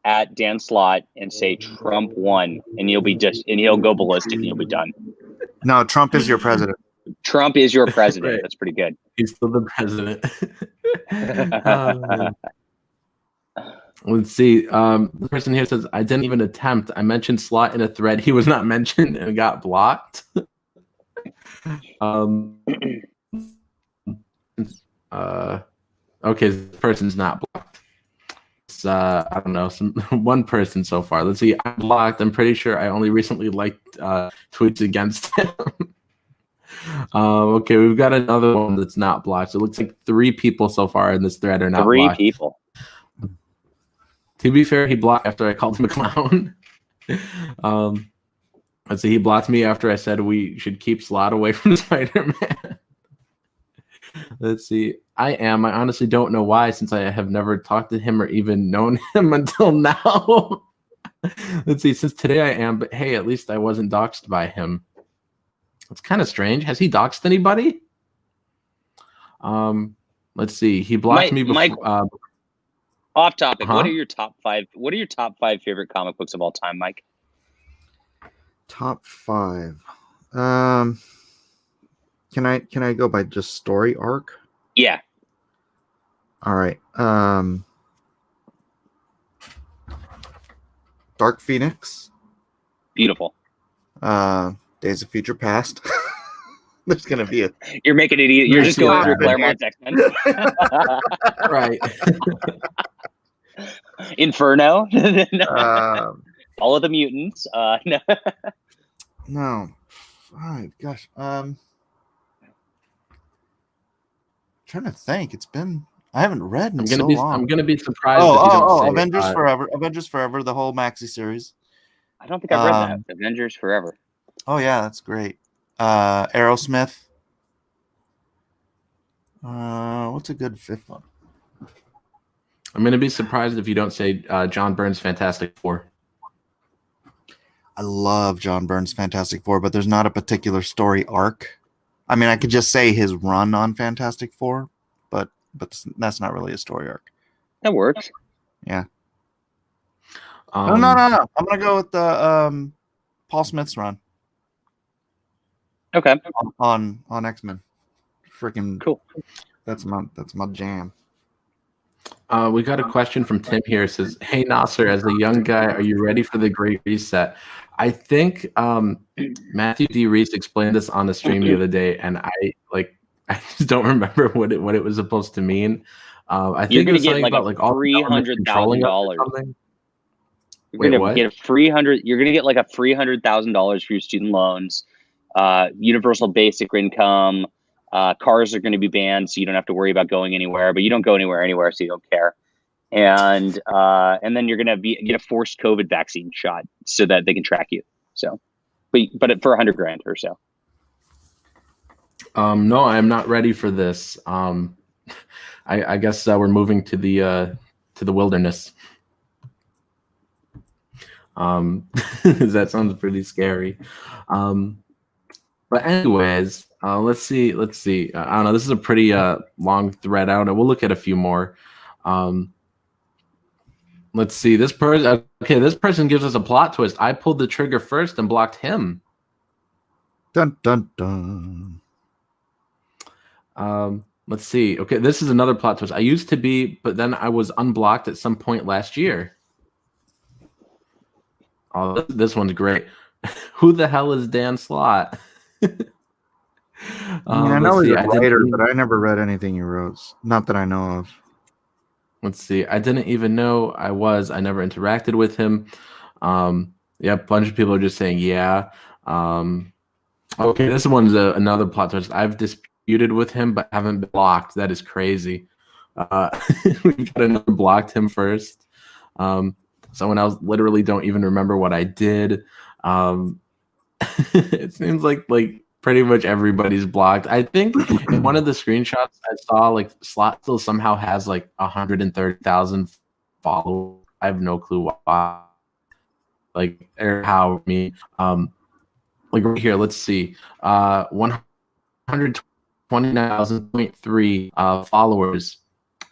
at Dan Slott and say Trump won, and he'll go ballistic, and you'll be done. No, Trump is your president. Trump is your president. Right. That's pretty good. He's still the president. Let's see. The person here says, I didn't even attempt. I mentioned Slott in a thread. He was not mentioned and got blocked. Okay, this person's not blocked. It's, I don't know, one person so far. Let's see. I'm blocked. I'm pretty sure I only recently liked tweets against him. Okay, we've got another one that's not blocked. So it looks like 3 people so far in this thread are not blocked. 3 people. To be fair, he blocked after I called him a clown. Let's see, he blocked me after I said we should keep Slott away from Spider-Man. Let's see. I honestly don't know why, since I have never talked to him or even known him until now. Let's see, since today I am, but hey, at least I wasn't doxxed by him. It's kind of strange. Has he doxed anybody? Let's see. He blocked me before. Mike, off topic. Huh? What are your top 5? What are your top 5 favorite comic books of all time, Mike? Top 5. Can I go by just story arc? Yeah. All right. Dark Phoenix. Beautiful. Days of Future Past. There's gonna be a. You're making it easy. You're just going through Claremont's X-Men. Right. Inferno. All of the mutants. No. No. 5. Gosh. Trying to think. It's been. I haven't read in so long. I'm gonna be surprised if you don't say Avengers Forever. Avengers Forever, the whole maxi series. I don't think I've read that. Avengers Forever. Oh yeah, that's great. Aerosmith. What's a good 5th one? I'm gonna be surprised if you don't say John Byrne's Fantastic Four. I love John Byrne's Fantastic Four, but there's not a particular story arc. I mean, I could just say his run on Fantastic Four, but that's not really a story arc. That works. Yeah. No. I'm gonna go with the Paul Smith's run. Okay. On X-Men. Freaking cool. That's my jam. We got a question from Tim here. It says, hey Nasser, as a young guy, are you ready for the Great Reset? I think Matthew D. Reese explained this on the stream the other day, and I just don't remember what it was supposed to mean. I think you're gonna it was get something like about a like all $300,000. You're gonna get a free $100. You're gonna get like a free $100,000 for your student loans. Universal basic income. Cars are going to be banned, so you don't have to worry about going anywhere. But you don't go anywhere, so you don't care. And then you're going to get a forced COVID vaccine shot so that they can track you. So, but for $100,000 or so. No, I'm not ready for this. I guess we're moving to the wilderness. That sounds pretty scary. But anyways, let's see. I don't know. This is a pretty long thread. I don't know. We'll look at a few more. Let's see. This person gives us a plot twist. I pulled the trigger first and blocked him. Dun dun dun. Let's see. Okay, this is another plot twist. I used to be, but then I was unblocked at some point last year. Oh, this one's great. Who the hell is Dan Slott? I know he's a writer, but I never read anything he wrote. Not that I know of. Let's see. I didn't even know I never interacted with him. Yeah, a bunch of people are just saying, yeah. Okay, this one's another plot twist. I've disputed with him, but haven't been blocked. That is crazy. We've got another blocked him first. Someone else literally don't even remember what I did. It seems like pretty much everybody's blocked. I think in one of the screenshots I saw, like Slott still somehow has like 130,000 followers. I have no clue why. Like or how me. Like right here, let's see. 100 129,000.3 followers.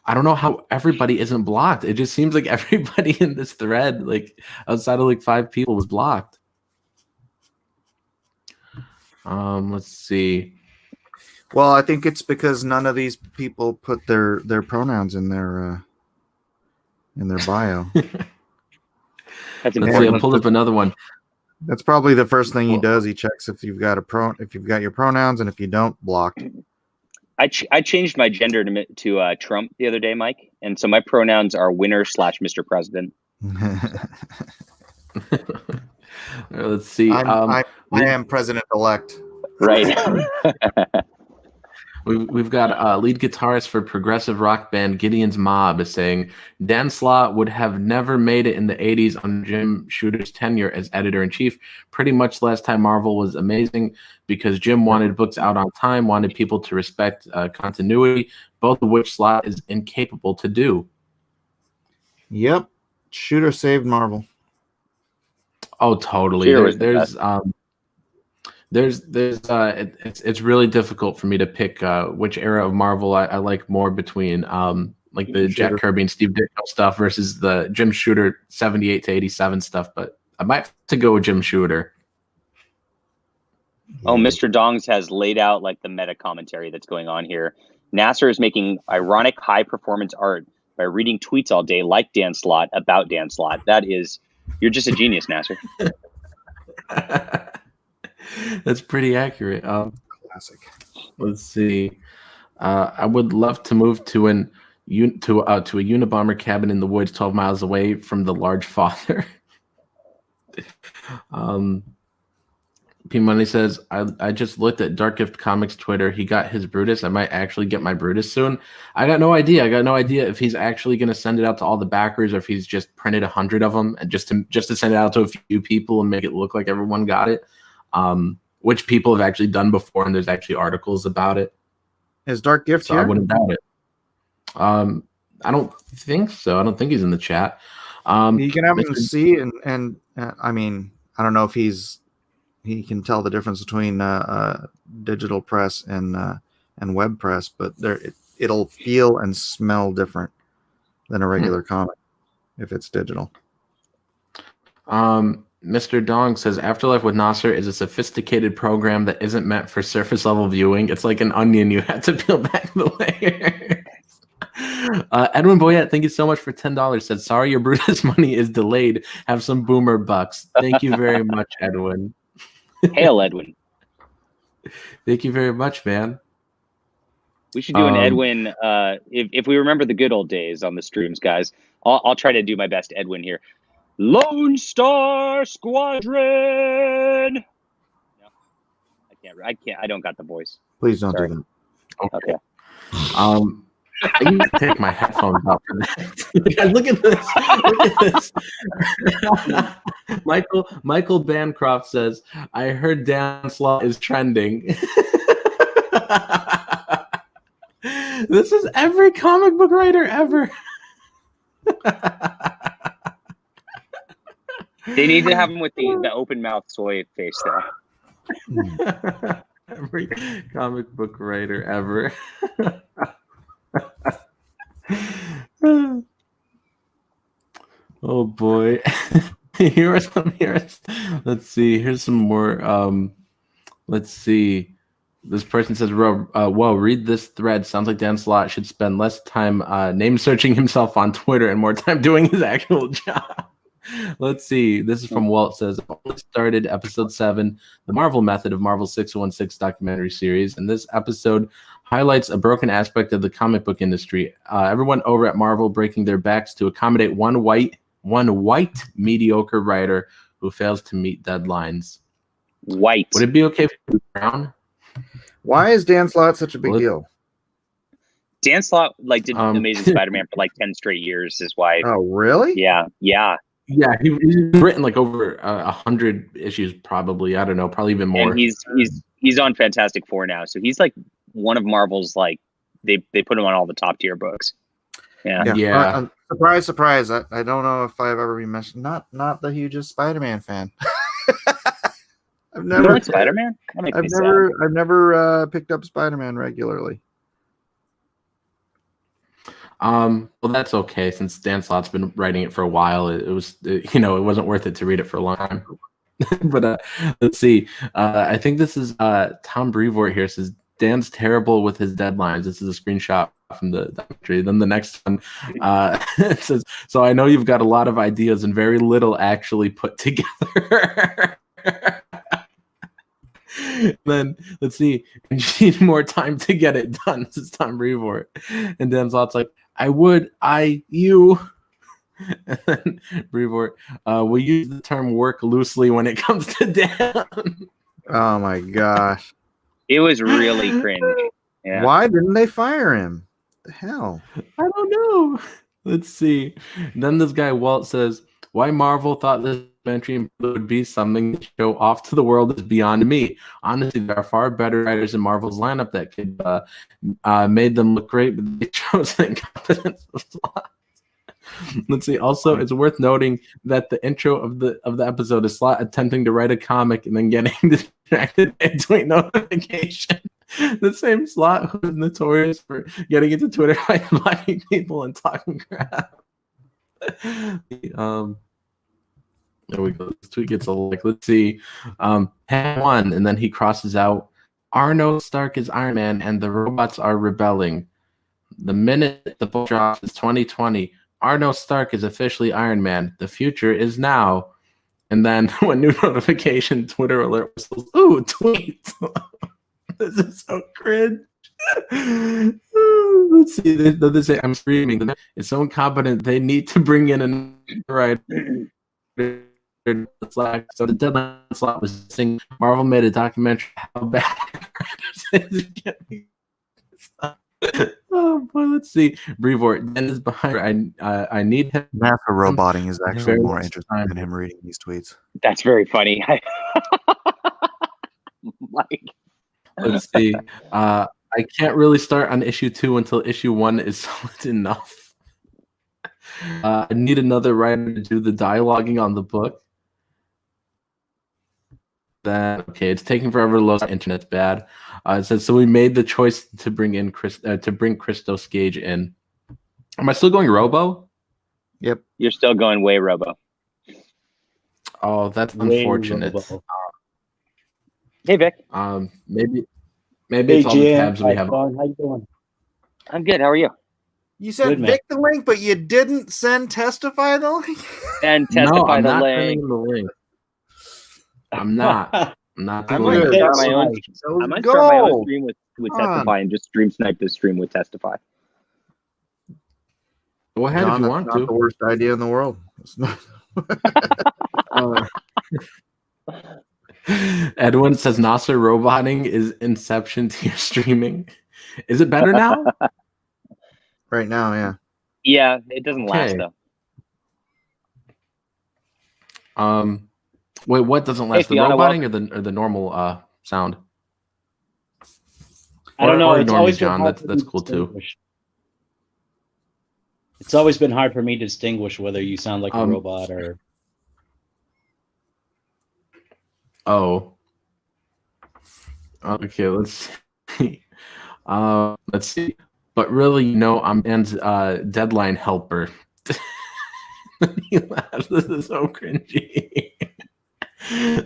I don't know how everybody isn't blocked. It just seems like everybody in this thread, like outside of like 5 people, was blocked. Let's see. Well, I think it's because none of these people put their pronouns in their bio. That's Let's see. I important. pulled up another one. That's probably the first thing he does. He checks if you've got your pronouns, and if you don't, blocked. I changed my gender to Trump the other day, Mike, and so my pronouns are winner/Mr. President. Let's see. I am president-elect. Right. We've got lead guitarist for progressive rock band Gideon's Mob is saying Dan Slott would have never made it in the 80s on Jim Shooter's tenure as editor-in-chief. Pretty much last time Marvel was amazing because Jim wanted books out on time, wanted people to respect continuity, both of which Slott is incapable to do. Yep. Shooter saved Marvel. Oh, totally. It's really difficult for me to pick which era of Marvel I like more between like the Jack Kirby and Steve Ditko stuff versus the Jim Shooter 78 to 87 stuff, but I might have to go with Jim Shooter. Oh, Mr. Dongs has laid out like the meta commentary that's going on here. Nasser is making ironic high performance art by reading tweets all day like Dan Slott about Dan Slott. You're just a genius, Nasser. That's pretty accurate. Classic. Let's see. I would love to move to a Unabomber cabin in the woods 12 miles away from the Large Father. P Money says, I just looked at Dark Gift Comics Twitter. He got his Brutus. I might actually get my Brutus soon. I got no idea. If he's actually going to send it out to all the backers or if he's just printed 100 of them and just to send it out to a few people and make it look like everyone got it. Which people have actually done before, and there's actually articles about it. Is Dark Gift here? I wouldn't doubt it. I don't think so. I don't think he's in the chat. You can have him see, and I mean, I don't know if he can tell the difference between digital press and web press, but it'll feel and smell different than a regular comic if it's digital. Mr. Dong says Afterlife with Nasser is a sophisticated program that isn't meant for surface level viewing. It's like an onion you have to peel back the layers. Edwin Boyette, thank you so much for $10. Said, sorry your Brutus money is delayed. Have some boomer bucks. Thank you very much, Edwin. Hail, Edwin. Thank you very much, man. We should do an Edwin. If we remember the good old days on the streams, guys, I'll try to do my best Edwin here. Lone Star Squadron. No, I can't. I don't got the voice. Please don't Sorry. do that. Okay. I need to take my headphones off for that. Guys, look at this. Michael Bancroft says, I heard Dan Slott is trending. This is every comic book writer ever. They need to have him with the open mouth soy face there. Every comic book writer ever. Oh boy. Let's see. Here's some more. Let's see. This person says, whoa, read this thread. Sounds like Dan Slott should spend less time name searching himself on Twitter and more time doing his actual job. Let's see. This is from Walt. Says, only started episode 7, the Marvel Method of Marvel 616 documentary series. And this episode highlights a broken aspect of the comic book industry. Everyone over at Marvel breaking their backs to accommodate one white mediocre writer who fails to meet deadlines. White. Would it be okay if it was brown? Why is Dan Slott such a big deal? Dan Slott did Amazing Spider-Man for 10 straight years. Is why. Oh, really? Yeah. Yeah, he's written over 100 issues, probably. I don't know, probably even more. And he's on Fantastic Four now, so he's one of Marvel's they put him on all the top tier books. Yeah. Surprise! I don't know if I've ever been mentioned. Not the hugest Spider-Man fan. I've I've You never like Spider-Man? That makes me sad. I've never picked up Spider-Man regularly. Well, that's okay since Dan Slott's been writing it for a while. It wasn't worth it to read it for a long time. But let's see. I think this is Tom Brevoort here says Dan's terrible with his deadlines. This is a screenshot from the documentary. Then the next one it says, so I know you've got a lot of ideas and very little actually put together. Then let's see. And you need more time to get it done. This is Tom Brevoort. And Dan Slott's like, you. And then Brevoort, we use the term work loosely when it comes to Dan. Oh my gosh. It was really cringe. Yeah. Why didn't they fire him? The hell? I don't know. Let's see. Then this guy Walt says, why Marvel thought this documentary would be something to show off to the world is beyond me. Honestly, there are far better writers in Marvel's lineup that could made them look great, but they chose the incompetence of Slott. Let's see. Also, it's worth noting that the intro of the episode is Slott attempting to write a comic and then getting distracted by a tweet notification. The same Slott who is notorious for getting into Twitter by blocking people and talking crap. There we go. This tweet gets a like. Let's see. Pan 1, and then he crosses out Arno Stark is Iron Man, and the robots are rebelling. The minute the book drops is 2020. Arno Stark is officially Iron Man. The future is now. And then when new notification, Twitter alert whistles, ooh, tweet. This is so cringe. Let's see. They say, I'm screaming. It's so incompetent. They need to bring in a writer. So the deadline Slott was saying Marvel made a documentary how bad oh boy, let's see. Brevoort then is behind. I need him. Nasser Rabadi is actually Very more much interesting time. than him reading these tweets. That's very funny. Like, Let's see. I can't really start on issue 2 until issue 1 is solid enough. I need another writer to do the dialoguing on the book. Then it's taking forever to load. Internet's bad. It says so. We made the choice to bring in Christos Gage in. Am I still going Robo? Yep. you're still going way Robo. Oh, that's Way unfortunate. Robo. Hey, Vic. Maybe Hey, it's all the GM. tabs we have. How you doing? I'm good. How are you? You said Good, man. Vic the link, but you didn't send Testify the link? And No, testify I'm the not link. sending the link. I'm not. I'm not I doing might it. start my own. So I might start my own go. stream with Come on. Testify and just stream snipe this stream with Testify. Go ahead John, if you that's want not to. the worst idea in the world. It's not. Edwin says Nasser roboting is inception to your streaming. Is it better now? Right now, yeah. Yeah, it doesn't last Okay. though. Wait, what doesn't last? The Fiona, roboting or the normal sound? I don't know. Or It's Normie always been John, hard that's for me to cool too. distinguish. It's always been hard for me to distinguish whether you sound like a robot or. Oh. Okay, let's see. Let's see. But really, I'm Dan's deadline helper. He laughs. This is so cringy.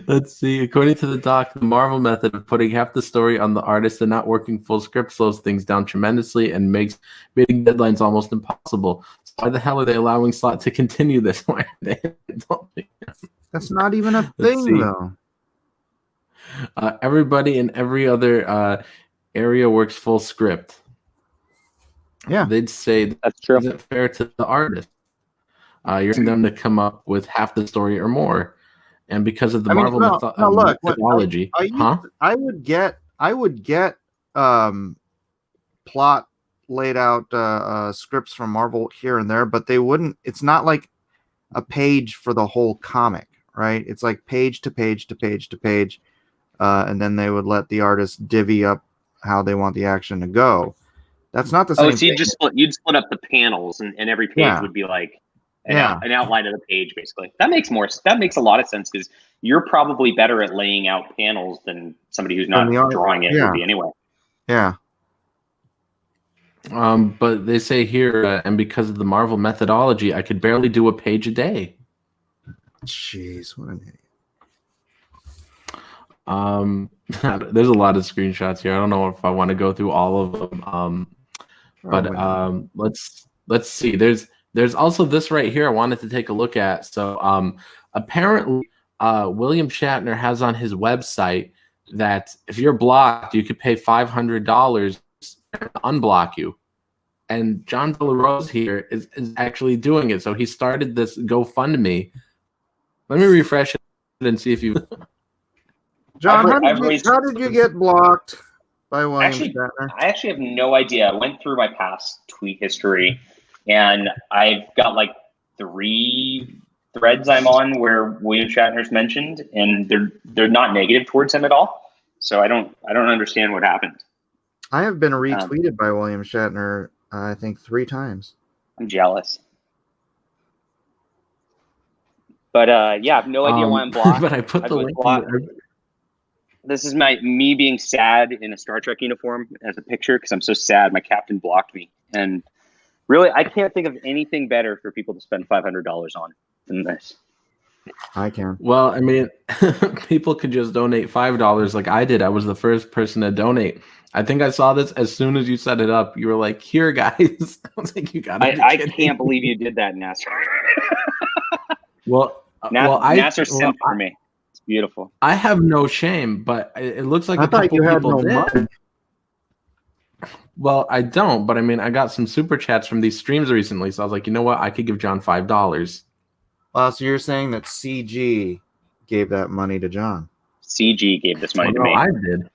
Let's see. According to the doc, the Marvel method of putting half the story on the artist and not working full script slows things down tremendously and makes meeting deadlines almost impossible. So why the hell are they allowing Slott to continue this? Why are they? That's not even a Let's thing, see. though. Everybody in every other area works full script. Yeah. They'd say That's true. isn't fair to the artist. You're asking them to come up with half the story or more, and because of the Marvel look, methodology, I would get plot laid out scripts from Marvel here and there, but they wouldn't. It's not like a page for the whole comic, right? It's like page to page to page to page, and then they would let the artist divvy up how they want the action to go. That's not the same. So you'd split up the panels, and every page would be like an outline of the page, basically. That makes a lot of sense because you're probably better at laying out panels than somebody who's not drawing it would be anyway. Yeah. But they say here, and because of the Marvel methodology, I could barely do a page a day. Jeez, what an idiot. There's a lot of screenshots here. I don't know if I want to go through all of them. Let's see. There's also this right here I wanted to take a look at. So apparently William Shatner has on his website that if you're blocked, you could pay $500 to unblock you. And John De La Rose here is actually doing it. So he started this GoFundMe. Let me refresh it and see if you. John, how did you get blocked by William Shatner? I actually have no idea. I went through my past tweet history, and I've got like 3 threads I'm on where William Shatner's mentioned, and they're not negative towards him at all. So I don't understand what happened. I have been retweeted by William Shatner, I think 3 times. I'm jealous. But yeah, I have no idea why I'm blocked. But I put the link. This is me being sad in a Star Trek uniform as a picture because I'm so sad. My captain blocked me, and really, I can't think of anything better for people to spend $500 on than this. I can. Well, I mean, people could just donate $5 like I did. I was the first person to donate. I think I saw this as soon as you set it up. You were like, "Here, guys." I was like, "You got it." I can't believe you did that, Nasser. Nasser sent for me. It's beautiful. I have no shame, but it looks like I a thought couple you had people no did. money. Well, I don't, but I mean, I got some super chats from these streams recently, so I was like, you know what? I could give John $5. So you're saying that CG gave that money to John? CG gave this money to me. I did.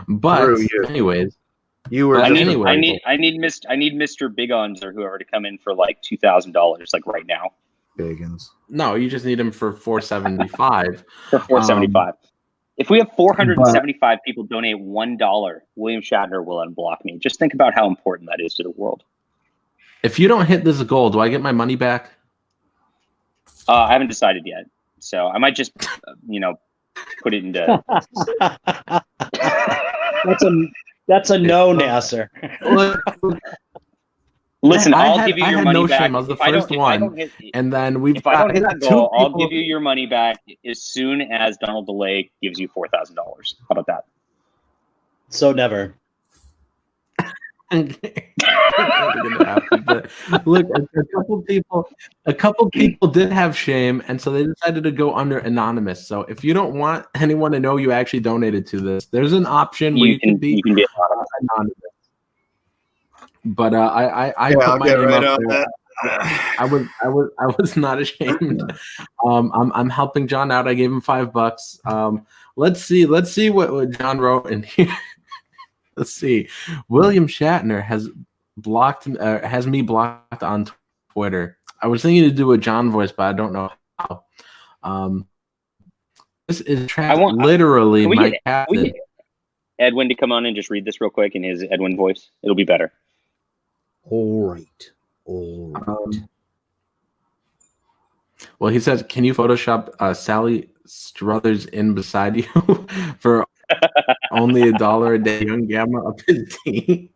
But anyways, you were. I need Mr. Bigons or whoever to come in for like $2,000, like right now. Biggins. No, you just need him for $475. For $475. If we have 475 people donate $1, William Shatner will unblock me. Just think about how important that is to the world. If you don't hit this goal, do I get my money back? I haven't decided yet, so I might just, put it into. That's a no, Nasser. Listen, I'll give you your money back. Shame. I was the first one, and then if I don't hit that goal, I'll give you your money back as soon as Donald DeLay gives you $4,000. How about that? So never. But look, a couple people did have shame, and so they decided to go under anonymous. So if you don't want anyone to know you actually donated to this, there's an option where you can be anonymous. But I put my name up there. I was not ashamed. I'm helping John out. I gave him $5. Let's see what John wrote in here. Let's see. William Shatner has me blocked on Twitter. I was thinking to do a John voice, but I don't know how. This is literally my captain. We get Edwin to come on and just read this real quick in his Edwin voice. It'll be better. All right. Well, he says, "Can you Photoshop Sally Struthers in beside you for only $1 a day?" Young Gamma up his team.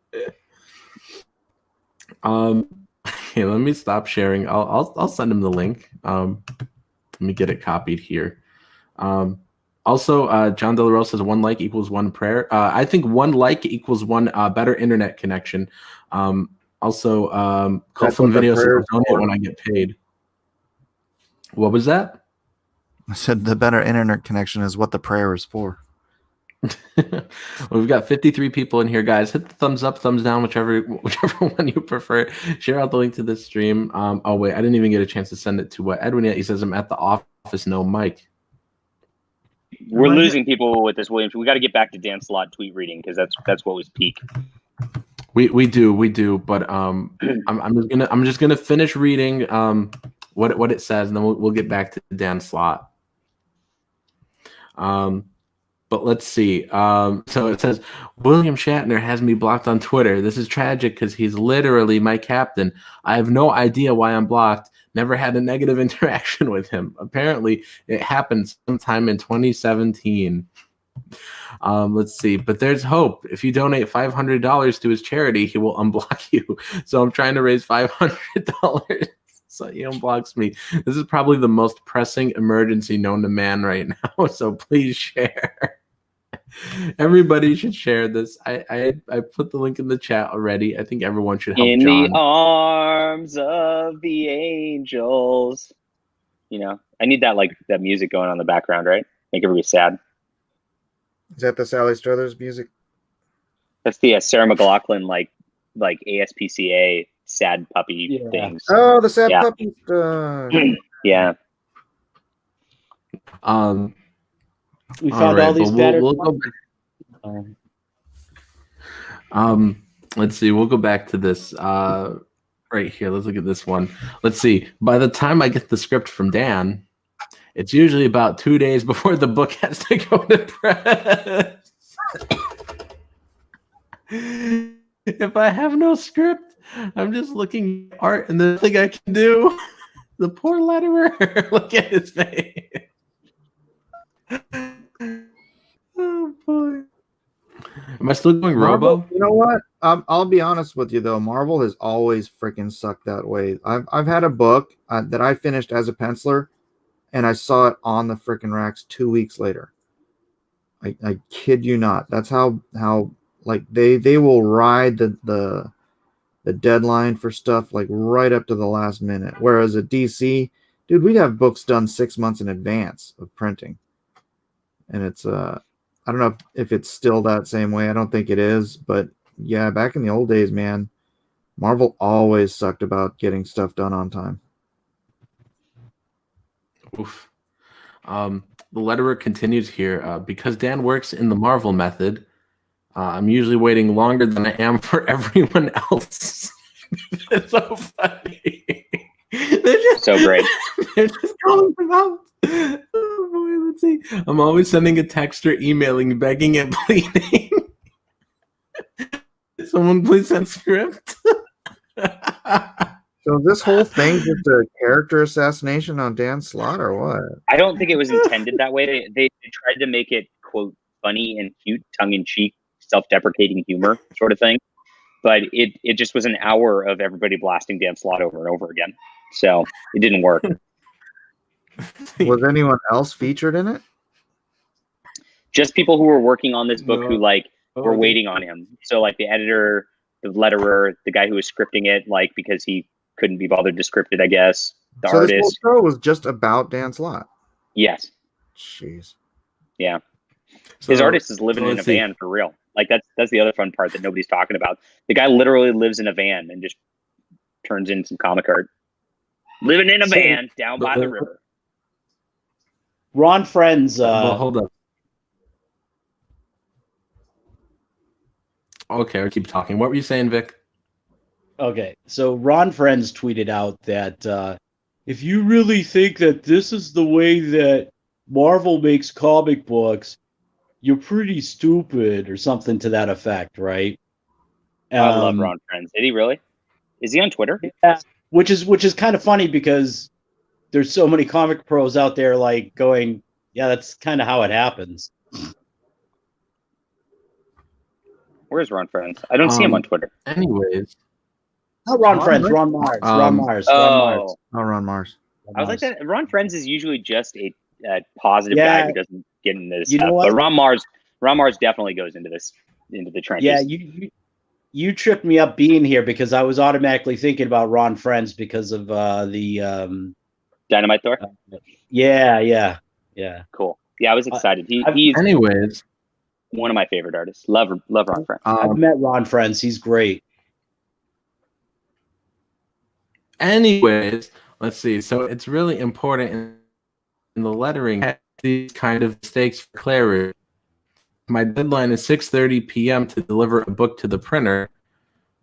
Okay, let me stop sharing. I'll send him the link. Let me get it copied here. Also, John De La Rose says 1 like equals 1 prayer. I think 1 like equals 1 better internet connection. Also, Coughlin Video says donate when I get paid. What was that? I said the better internet connection is what the prayer is for. Well, we've got 53 people in here, guys. Hit the thumbs up, thumbs down, whichever one you prefer. Share out the link to this stream. Oh wait, I didn't even get a chance to send it to Edwin yet. He says I'm at the office, no mic. We're losing people with this, Williams. We got to get back to Dan Slott tweet reading because that's what was peak. We do, but I'm just gonna finish reading what it says, and then we'll get back to Dan Slott. But let's see. So it says William Shatner has me blocked on Twitter. This is tragic because he's literally my captain. I have no idea why I'm blocked. Never had a negative interaction with him. Apparently, it happened sometime in 2017. Let's see. But there's hope. If you donate $500 to his charity, he will unblock you. So I'm trying to raise $500. So he unblocks me. This is probably the most pressing emergency known to man right now. So please share. Everybody should share this. I put the link in the chat already. I think everyone should help In John. the arms of the angels. You know, I need that that music going on in the background, right? Make everybody sad. Is that the Sally Struthers music? That's the Sarah McLachlan like ASPCA sad puppy things. Oh, the sad puppy stuff. Yeah. We found all these better. We'll go back. Let's see. We'll go back to this right here. Let's look at this one. Let's see. By the time I get the script from Dan, it's usually about 2 days before the book has to go to press. If I have no script, I'm just looking at art and the thing I can do. The poor letterer. Look at his face. Oh boy. Am I still going Marvel, Robo? you know what? I'll be honest with you though. Marvel has always freaking sucked that way. I've had a book that I finished as a penciler, and I saw it on the freaking racks 2 weeks later. I kid you not. That's how like they will ride the deadline for stuff like right up to the last minute. Whereas at DC, dude, we'd have books done 6 months in advance of printing, and it's I don't know if it's still that same way. I don't think it is, but yeah, back in the old days, man, Marvel always sucked about getting stuff done on time. Oof. The letterer continues here. Because Dan works in the Marvel method, I'm usually waiting longer than I am for everyone else. It's so funny. So great. They're just calling them out. Oh boy, let's see. I'm always sending a text or emailing, begging and pleading. Someone please send script. So this whole thing just a character assassination on Dan Slott or what? I don't think it was intended that way. They tried to make it, quote, funny and cute, tongue-in-cheek, self-deprecating humor sort of thing. But it just was an hour of everybody blasting Dan Slott over and over again. So it didn't work. Was anyone else featured in it? Just people who were working on this book who were waiting on him. So like the editor, the letterer, the guy who was scripting it, because he couldn't be bothered to script it, I guess. The so artist. This whole show was just about Dan Slott. Yes. Jeez. Yeah. His artist is living in a van for real. That's the other fun part that nobody's talking about. The guy literally lives in a van and just turns in some comic art. Living in a van down by the river. Ron Friends. Well, hold up. Okay, I'll keep talking. What were you saying, Vic? Okay, so Ron Friends tweeted out that if you really think that this is the way that Marvel makes comic books, you're pretty stupid, or something to that effect, right? I love Ron Friends. Did he really? Is he on Twitter? Yeah, which is kind of funny because there's so many comic pros out there going, yeah, that's kind of how it happens. Where's Ron Friends? I don't see him on Twitter. Anyways. Not Ron Friends, Ron Mars. Ron Mars. Oh, Ron Mars. I was like that. Ron Friends is usually just a positive guy who doesn't get into this stuff. But Ron Mars definitely goes into the trenches. Yeah, you tripped me up being here because I was automatically thinking about Ron Friends because of the Dynamite Thor. Yeah. Cool. Yeah, I was excited. He's anyways one of my favorite artists. Love Ron Friends. I've met Ron Friends. He's great. Anyways, let's see. So it's really important in the lettering these kind of mistakes for clarity. My deadline is 6:30 p.m. to deliver a book to the printer.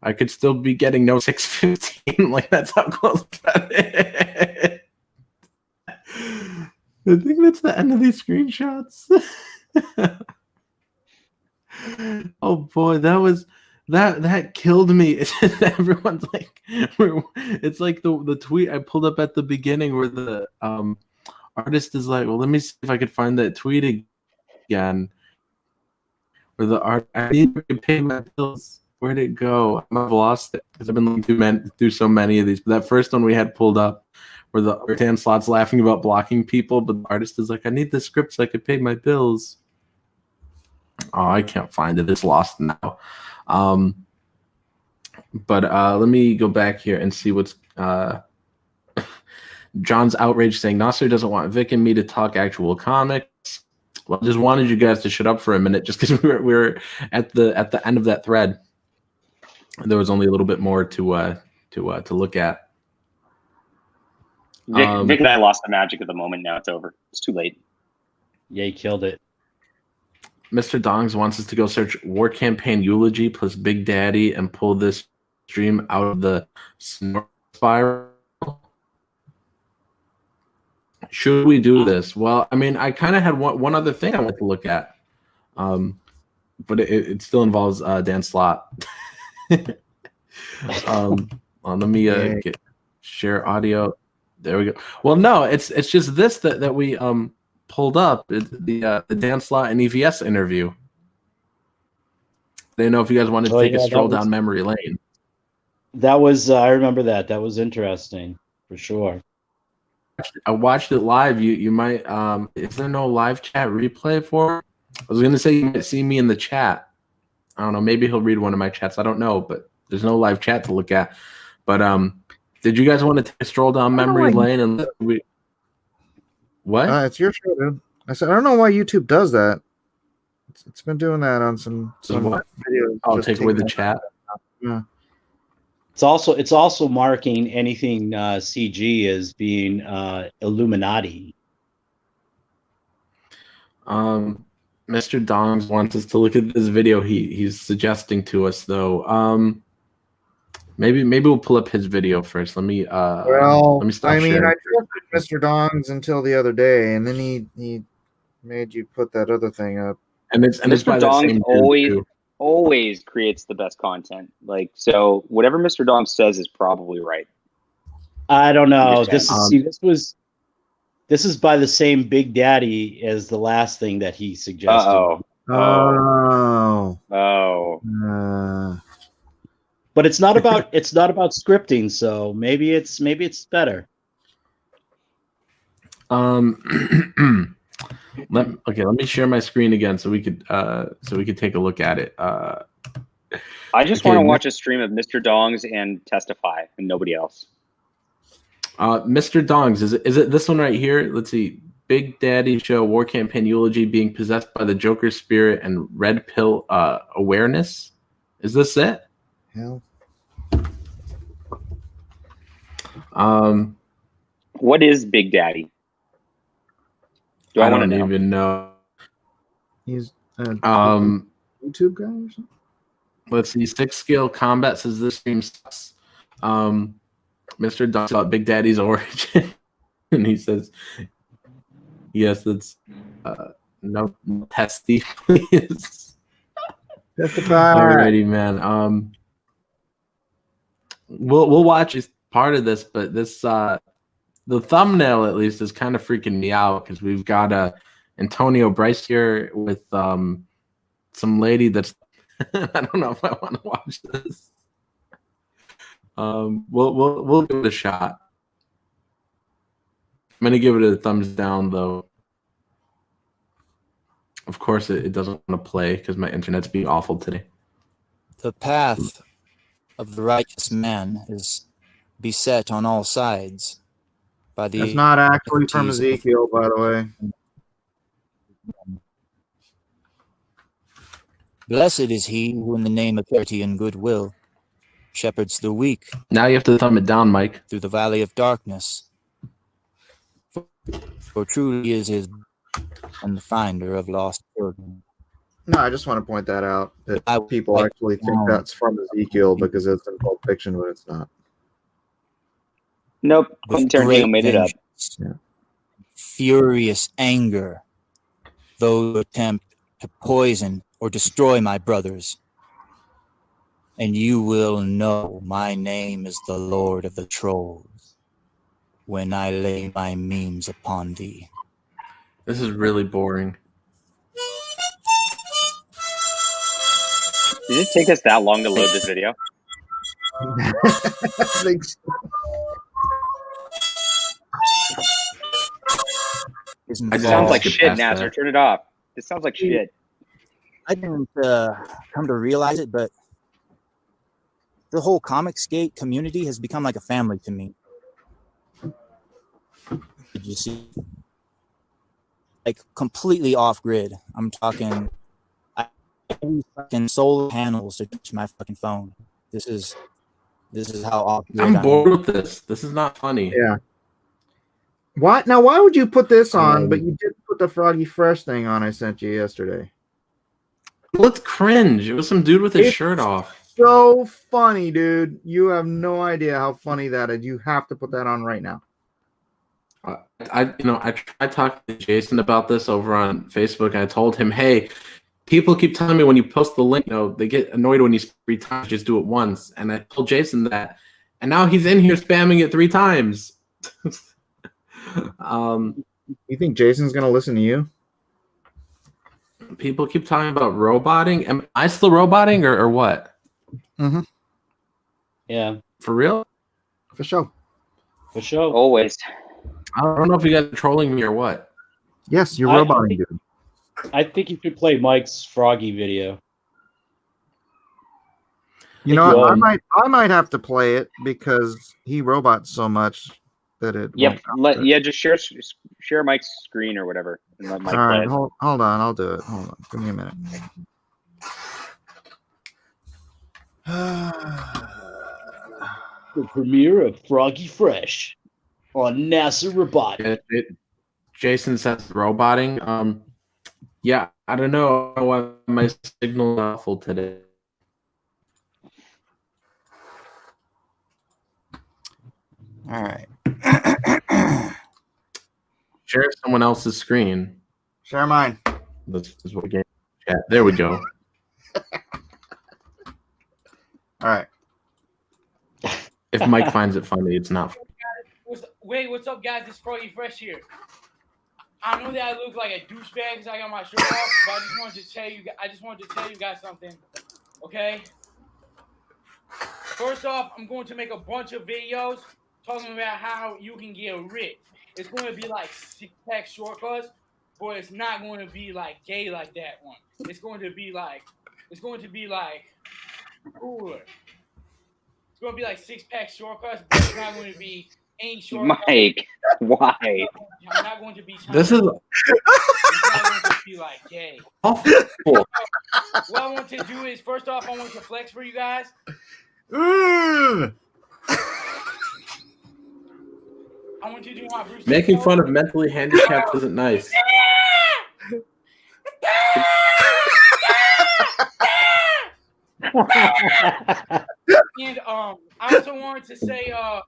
I could still be getting no 6:15. That's how close that is. I think that's the end of these screenshots. Oh boy, that killed me. Everyone's like, it's like the tweet I pulled up at the beginning where the artist is like, well, let me see if I could find that tweet again. Where the I need to pay my bills. Where'd it go? I've lost it because I've been looking through so many of these. But that first one we had pulled up, where the Dan Slott's laughing about blocking people, but the artist is like, I need the script so I could pay my bills. Oh, I can't find it. It's lost now. But let me go back here and see what's John's outrage saying Nasser doesn't want Vic and me to talk actual comics. Well, I just wanted you guys to shut up for a minute, just because we were at the end of that thread. There was only a little bit more to look at. Vic and I lost the magic of the moment. Now it's over. It's too late. Yeah, he killed it. Mr. Dongs wants us to go search War Campaign Eulogy plus Big Daddy and pull this stream out of the snort spiral. Should we do this? Well, I mean, I kind of had one other thing I wanted to look at, but it still involves Dan Slott. Let me share audio. There we go. Well, no, it's just this that we pulled up, the Dan Slott and EVS interview. I didn't know if you guys wanted to take a stroll down memory lane. That was I remember that. That was interesting for sure. I watched it live. You might is there no live chat replay for it? I was gonna say you might see me in the chat. I don't know, maybe he'll read one of my chats. I don't know, but there's no live chat to look at. But did you guys want to take a stroll down memory lane and what? It's your show, dude. I said I don't know why YouTube does that. It's been doing that on some videos. I'll take away the chat. Yeah. It's also marking anything CG as being Illuminati. Mr. Dongs wants us to look at this video he's suggesting to us though. Maybe we'll pull up his video first. Let me stop sharing. I trusted Mr. Dongs until the other day, and then he made you put that other thing up. And it's by Mr. that Dongs same always creates the best content. Like, so whatever Mr. Dong says is probably right. I don't know. This is by the same Big Daddy as the last thing that he suggested. But it's not about scripting, so maybe it's better. Let me share my screen again so we could take a look at it. I just want to watch a stream of Mr. Dongs and testify, and nobody else. Mr. Dongs, is it this one right here? Let's see. Big Daddy Show War Campaign Eulogy being possessed by the Joker spirit and red pill awareness. Is this it? Hell. What is Big Daddy? I don't even know. He's YouTube guy or something? Let's see. 6-scale combat says this stream sucks. Mr. Dongs about Big Daddy's origin. And he says, yes, it's no testy, please. Testify. Alrighty, man. We'll watch part of this, but this the thumbnail at least is kind of freaking me out because we've got Antonio Bryce here with some lady that's I don't know if I want to watch this. We'll give it a shot. I'm gonna give it a thumbs down though. Of course, it doesn't want to play because my internet's being awful today. The path of the righteous man is beset on all sides by the. That's not actually from Ezekiel, by the way. Blessed is he who, in the name of charity and goodwill, shepherds the weak. Now you have to thumb it down, Mike. Through the valley of darkness. For truly is his and the finder of lost children. No, I just want to point that out, that people actually think that's from Ezekiel because it's in Pulp Fiction, but it's not. Nope, Quentin Tarantino made it up. Yeah. Furious anger, those who attempt to poison or destroy my brothers. And you will know my name is the Lord of the Trolls when I lay my memes upon thee. This is really boring. Did it take us that long to load this video? I think so. This Sounds like shit, Nasser. Turn it off. This sounds like shit. I didn't come to realize it, but the whole Comicsgate community has become like a family to me. Did you see? Like completely off grid. I'm talking. I use fucking solar panels to touch my fucking phone. This is how off grid I'm bored with this. This is not funny. Yeah. Why now? Why would you put this on? But you didn't put the Froggy Fresh thing on. I sent you yesterday. Let's cringe. It was some dude with his shirt off. So funny, dude. You have no idea how funny that is. You have to put that on right now. I tried talking to Jason about this over on Facebook, and I told him, hey, people keep telling me when you post the link, they get annoyed when you spam 3 times, just do it once. And I told Jason that, and now he's in here spamming it 3 times. You think Jason's gonna listen to you? People keep talking about roboting. Am I still roboting or what? Mm-hmm. Yeah. For real? For sure. For sure. Always. I don't know if you guys are trolling me or what. Yes, you're roboting, dude. I think you should play Mike's Froggy video. You know, I might have to play it because he robots so much that it. Yep. Just share Mike's screen or whatever. And let Mike All right, play it. hold on, I'll do it. Hold on, give me a minute. The premiere of Froggy Fresh on Nasser Rabadi. Jason says roboting. Yeah, I don't know why my signal is awful today. All right. Share someone else's screen. Share mine. This is what game chat. There we go. All right. If Mike finds it funny, it's not funny. What's up, guys? It's Froggy Fresh here. I know that I look like a douchebag because I got my shirt off, but I just wanted to tell you guys something. Okay? First off, I'm going to make a bunch of videos talking about how you can get rich. It's going to be like 6-pack shortcuts, but it's not going to be like gay like that one. It's going to be like cooler. It's going to be like 6-pack shortcuts, but it's not going to be any shortcuts. Mike, why? I'm not going to be. This is. It's not going to be like gay. What I want to do is, first off, I want to flex for you guys. I want you to do my Bruce Making Lee fun of mentally handicapped isn't nice. And I also wanted to say, I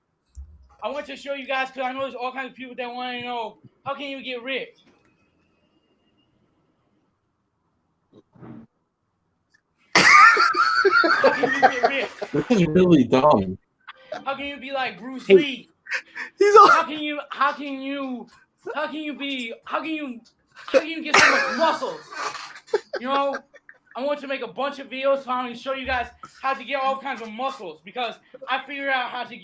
want to show you guys, because I know there's all kinds of people that want to know, how can you get rich? How can you get rich? This is really dumb. How can you be like Bruce Lee? How can you get so much muscles? You know, I want to make a bunch of videos so I'm going to show you guys how to get all kinds of muscles, because I figured out how to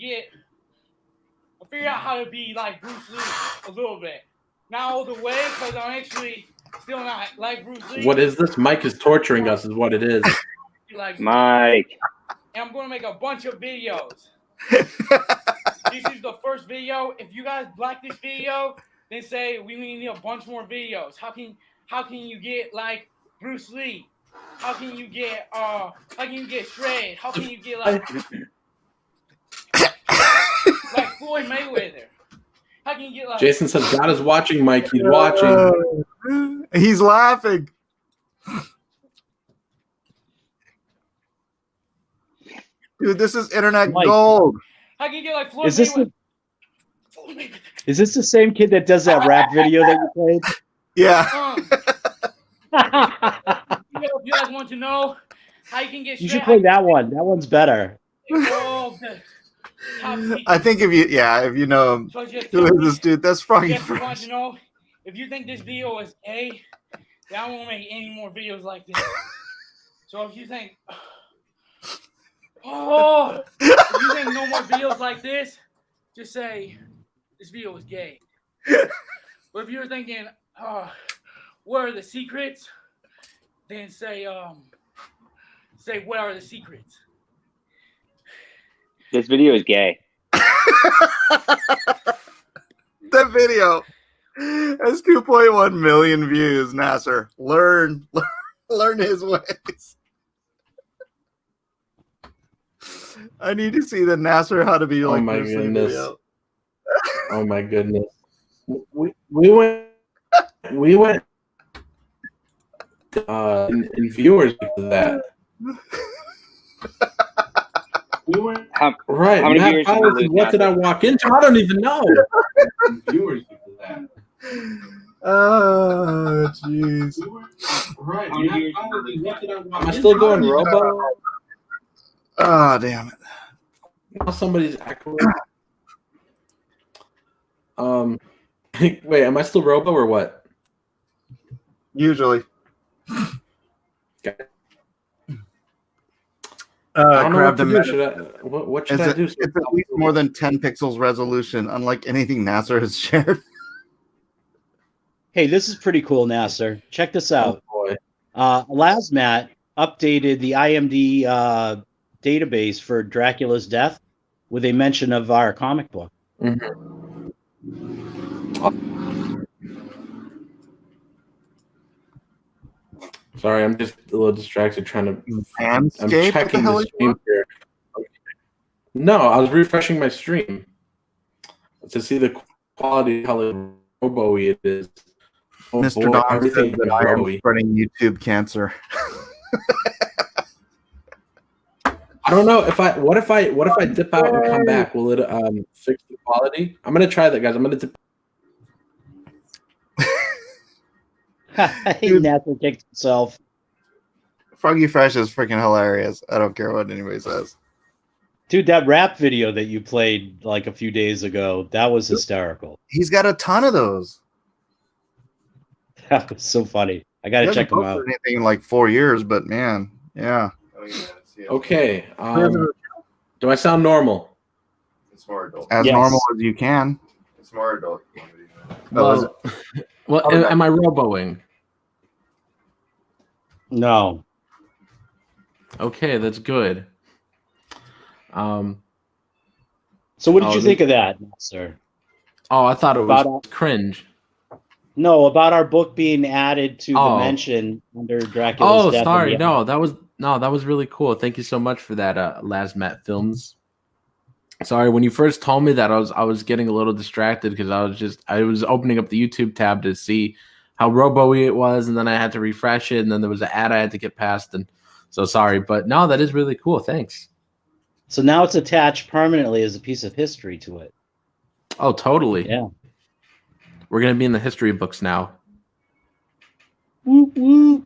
be like Bruce Lee a little bit. Not all the way, because I'm actually still not like Bruce Lee. What is this? Mike is torturing us, is what it is. Like Mike. And I'm going to make a bunch of videos. This is the first video. If you guys like this video, then say we need a bunch more videos. How can you get like Bruce Lee? How can you get Shred? How can you get like Floyd Mayweather? How can you get like Jason said God is watching, Mike. He's watching. He's laughing. Dude, this is internet Mike. gold. How can you get like Floyd Is this Mayweather? Is this the same kid that does that rap video that you played? Yeah. If you guys want to know how you can get You straight. should play that one. That one's better. Oh, the top secret. I think if you know him, So just who tell is me this dude? That's Froggy if you want Fresh. to know if you think this video is gay, then I won't make any more videos like this. So if you think, if you think no more videos like this, just say this video is gay. But if you're thinking, what are the secrets? Then say what are the secrets? This video is gay. That video has 2.1 million views. Nasser, learn his ways. I need to see the Nasser how to be like. Oh my Bruce Lee goodness. video. Oh my goodness. We went in viewers to that. We went right. How many Matt viewers Powers, did we lose, what did I Nasser? walk into? I don't even know. Viewers to that. Oh jeez. Right. How many viewers Am I still going Robo? Oh damn it. Now somebody's echoing. Wait, am I still Robo or what? Usually. Okay. I don't know Grab the what to do. What should I do? It's at least more than 10 pixels resolution, unlike anything Nasser has shared. Hey, this is pretty cool, Nasser. Check this out. Oh, boy. Lasmat updated the IMD database for Dracula's death with a mention of our comic book. Mm-hmm. Sorry, I'm just a little distracted trying to. I'm checking the stream here. No, I was refreshing my stream to see the quality, how robo-y it is. Oh, Mr. boy, Dom everything says that is I am robo-y. spreading YouTube cancer. I don't know if I. What if I dip out and come back? Will it fix the quality? I'm gonna try that, guys. I'm gonna dip. Nasser kicked himself. Froggy Fresh is freaking hilarious. I don't care what anybody says. Dude, that rap video that you played like a few days ago, that was hysterical. He's got a ton of those. That was so funny. I got to check him out. Anything in like 4 years, but man, yeah. Okay. Do I sound normal? It's more adult. As normal as you can. It's more adult. Well, am I roboing? No. Okay, that's good. So what did you think of that, sir? Oh, I thought it was cringe. No, about our book being added to the mention under Dracula's death. Oh, sorry. No, that was really cool. Thank you so much for that, Lasmat Films. Sorry, when you first told me that, I was getting a little distracted because I was opening up the YouTube tab to see how robo-y it was, and then I had to refresh it, and then there was an ad I had to get past, and so sorry. But no, that is really cool. Thanks. So now it's attached permanently as a piece of history to it. Oh, totally. Yeah. We're gonna be in the history books now. Woo woo.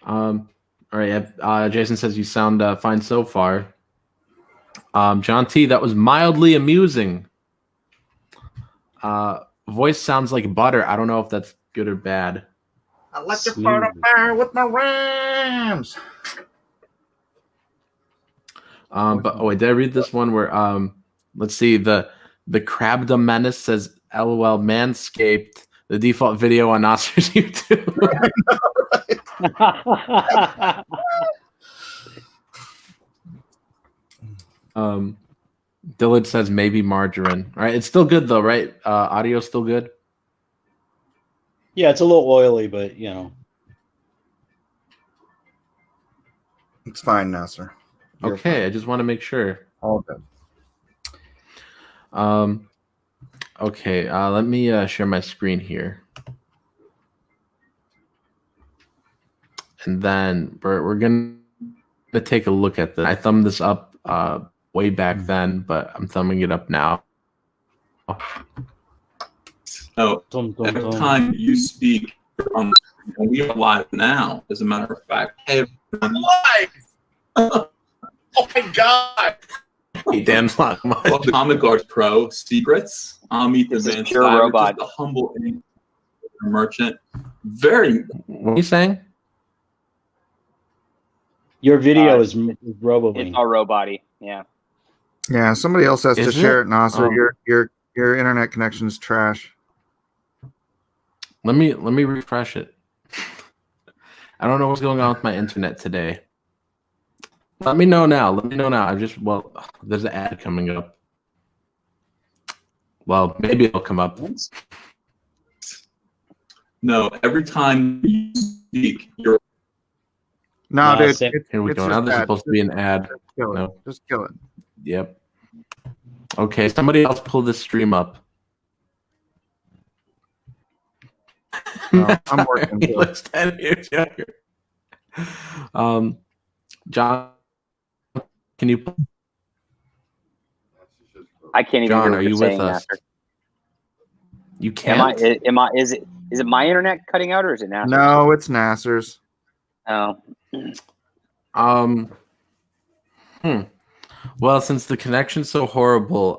All right. Jason says you sound fine so far. John T, that was mildly amusing. Voice sounds like butter. I don't know if that's good or bad. I like to start a fire with my rams. But wait, did I read this one where let's see, the Crabda Menace says LOL Manscaped, the default video on Nasser's YouTube. Dillard says maybe margarine. All right, it's still good though, right? Audio still good. Yeah, it's a little oily, but you know, it's fine, Nasser. Okay, I just want to make sure. All good. Okay, let me share my screen here, and then we're gonna take a look at this. I thumbed this up way back then, but I'm thumbing it up now. So every time you speak on the And we are live now, as a matter of fact. Hey, I'm live! Oh my God! Hey, Dan, Well, Comic Arts Pro Secrets. I'll meet the man pure robot. just a humble merchant. Very. What are you saying? Your video is Robowing. It's all robot-y. Yeah. Yeah, somebody else has to Is share it? it, Nasser. Oh. Your internet connection is trash. Let me refresh it. I don't know what's going on with my internet today. Let me know now. There's an ad coming up. Well, maybe it'll come up. No, every time you speak, you're. No, No, dude. same- Here we It's go. just Now there's bad. supposed to be an ad. Just kill it. No. Just kill it. Yep. Okay, somebody else pull this stream up. No, I'm working. He looks at you, John, can you? I can't even John, hear what are you're you saying, with us? Nasser. You can't. Is it my internet cutting out or is it Nasser's? No, it's Nasser's. Oh. Well, since the connection's so horrible,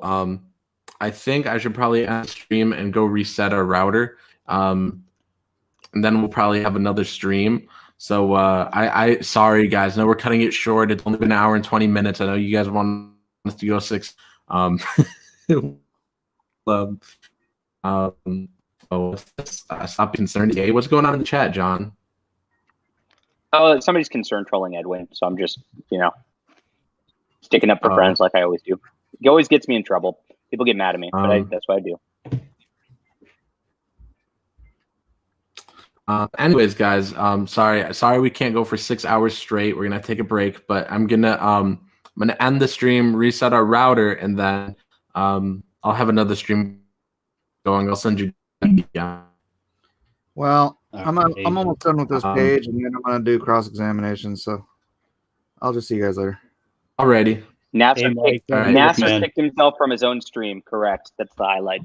I think I should probably end the stream and go reset our router. And then we'll probably have another stream. So I sorry guys, no, we're cutting it short. It's only been an hour and 20 minutes. I know you guys want us to go 6. Stop concerned. Hey, what's going on in the chat, John? Oh, somebody's concerned trolling Edwin, so I'm just, sticking up for friends like I always do. He always gets me in trouble. People get mad at me, but that's what I do. Anyways, guys, sorry we can't go for 6 hours straight. We're gonna take a break, but I'm gonna end the stream, reset our router, and then I'll have another stream going. I'll send you. Yeah. Well, All I'm right. almost done with this page, and then I'm gonna do cross-examination. So I'll just see you guys later. Alrighty. Nasser Hey, Mike, kicked himself from his own stream. Correct. That's the highlight.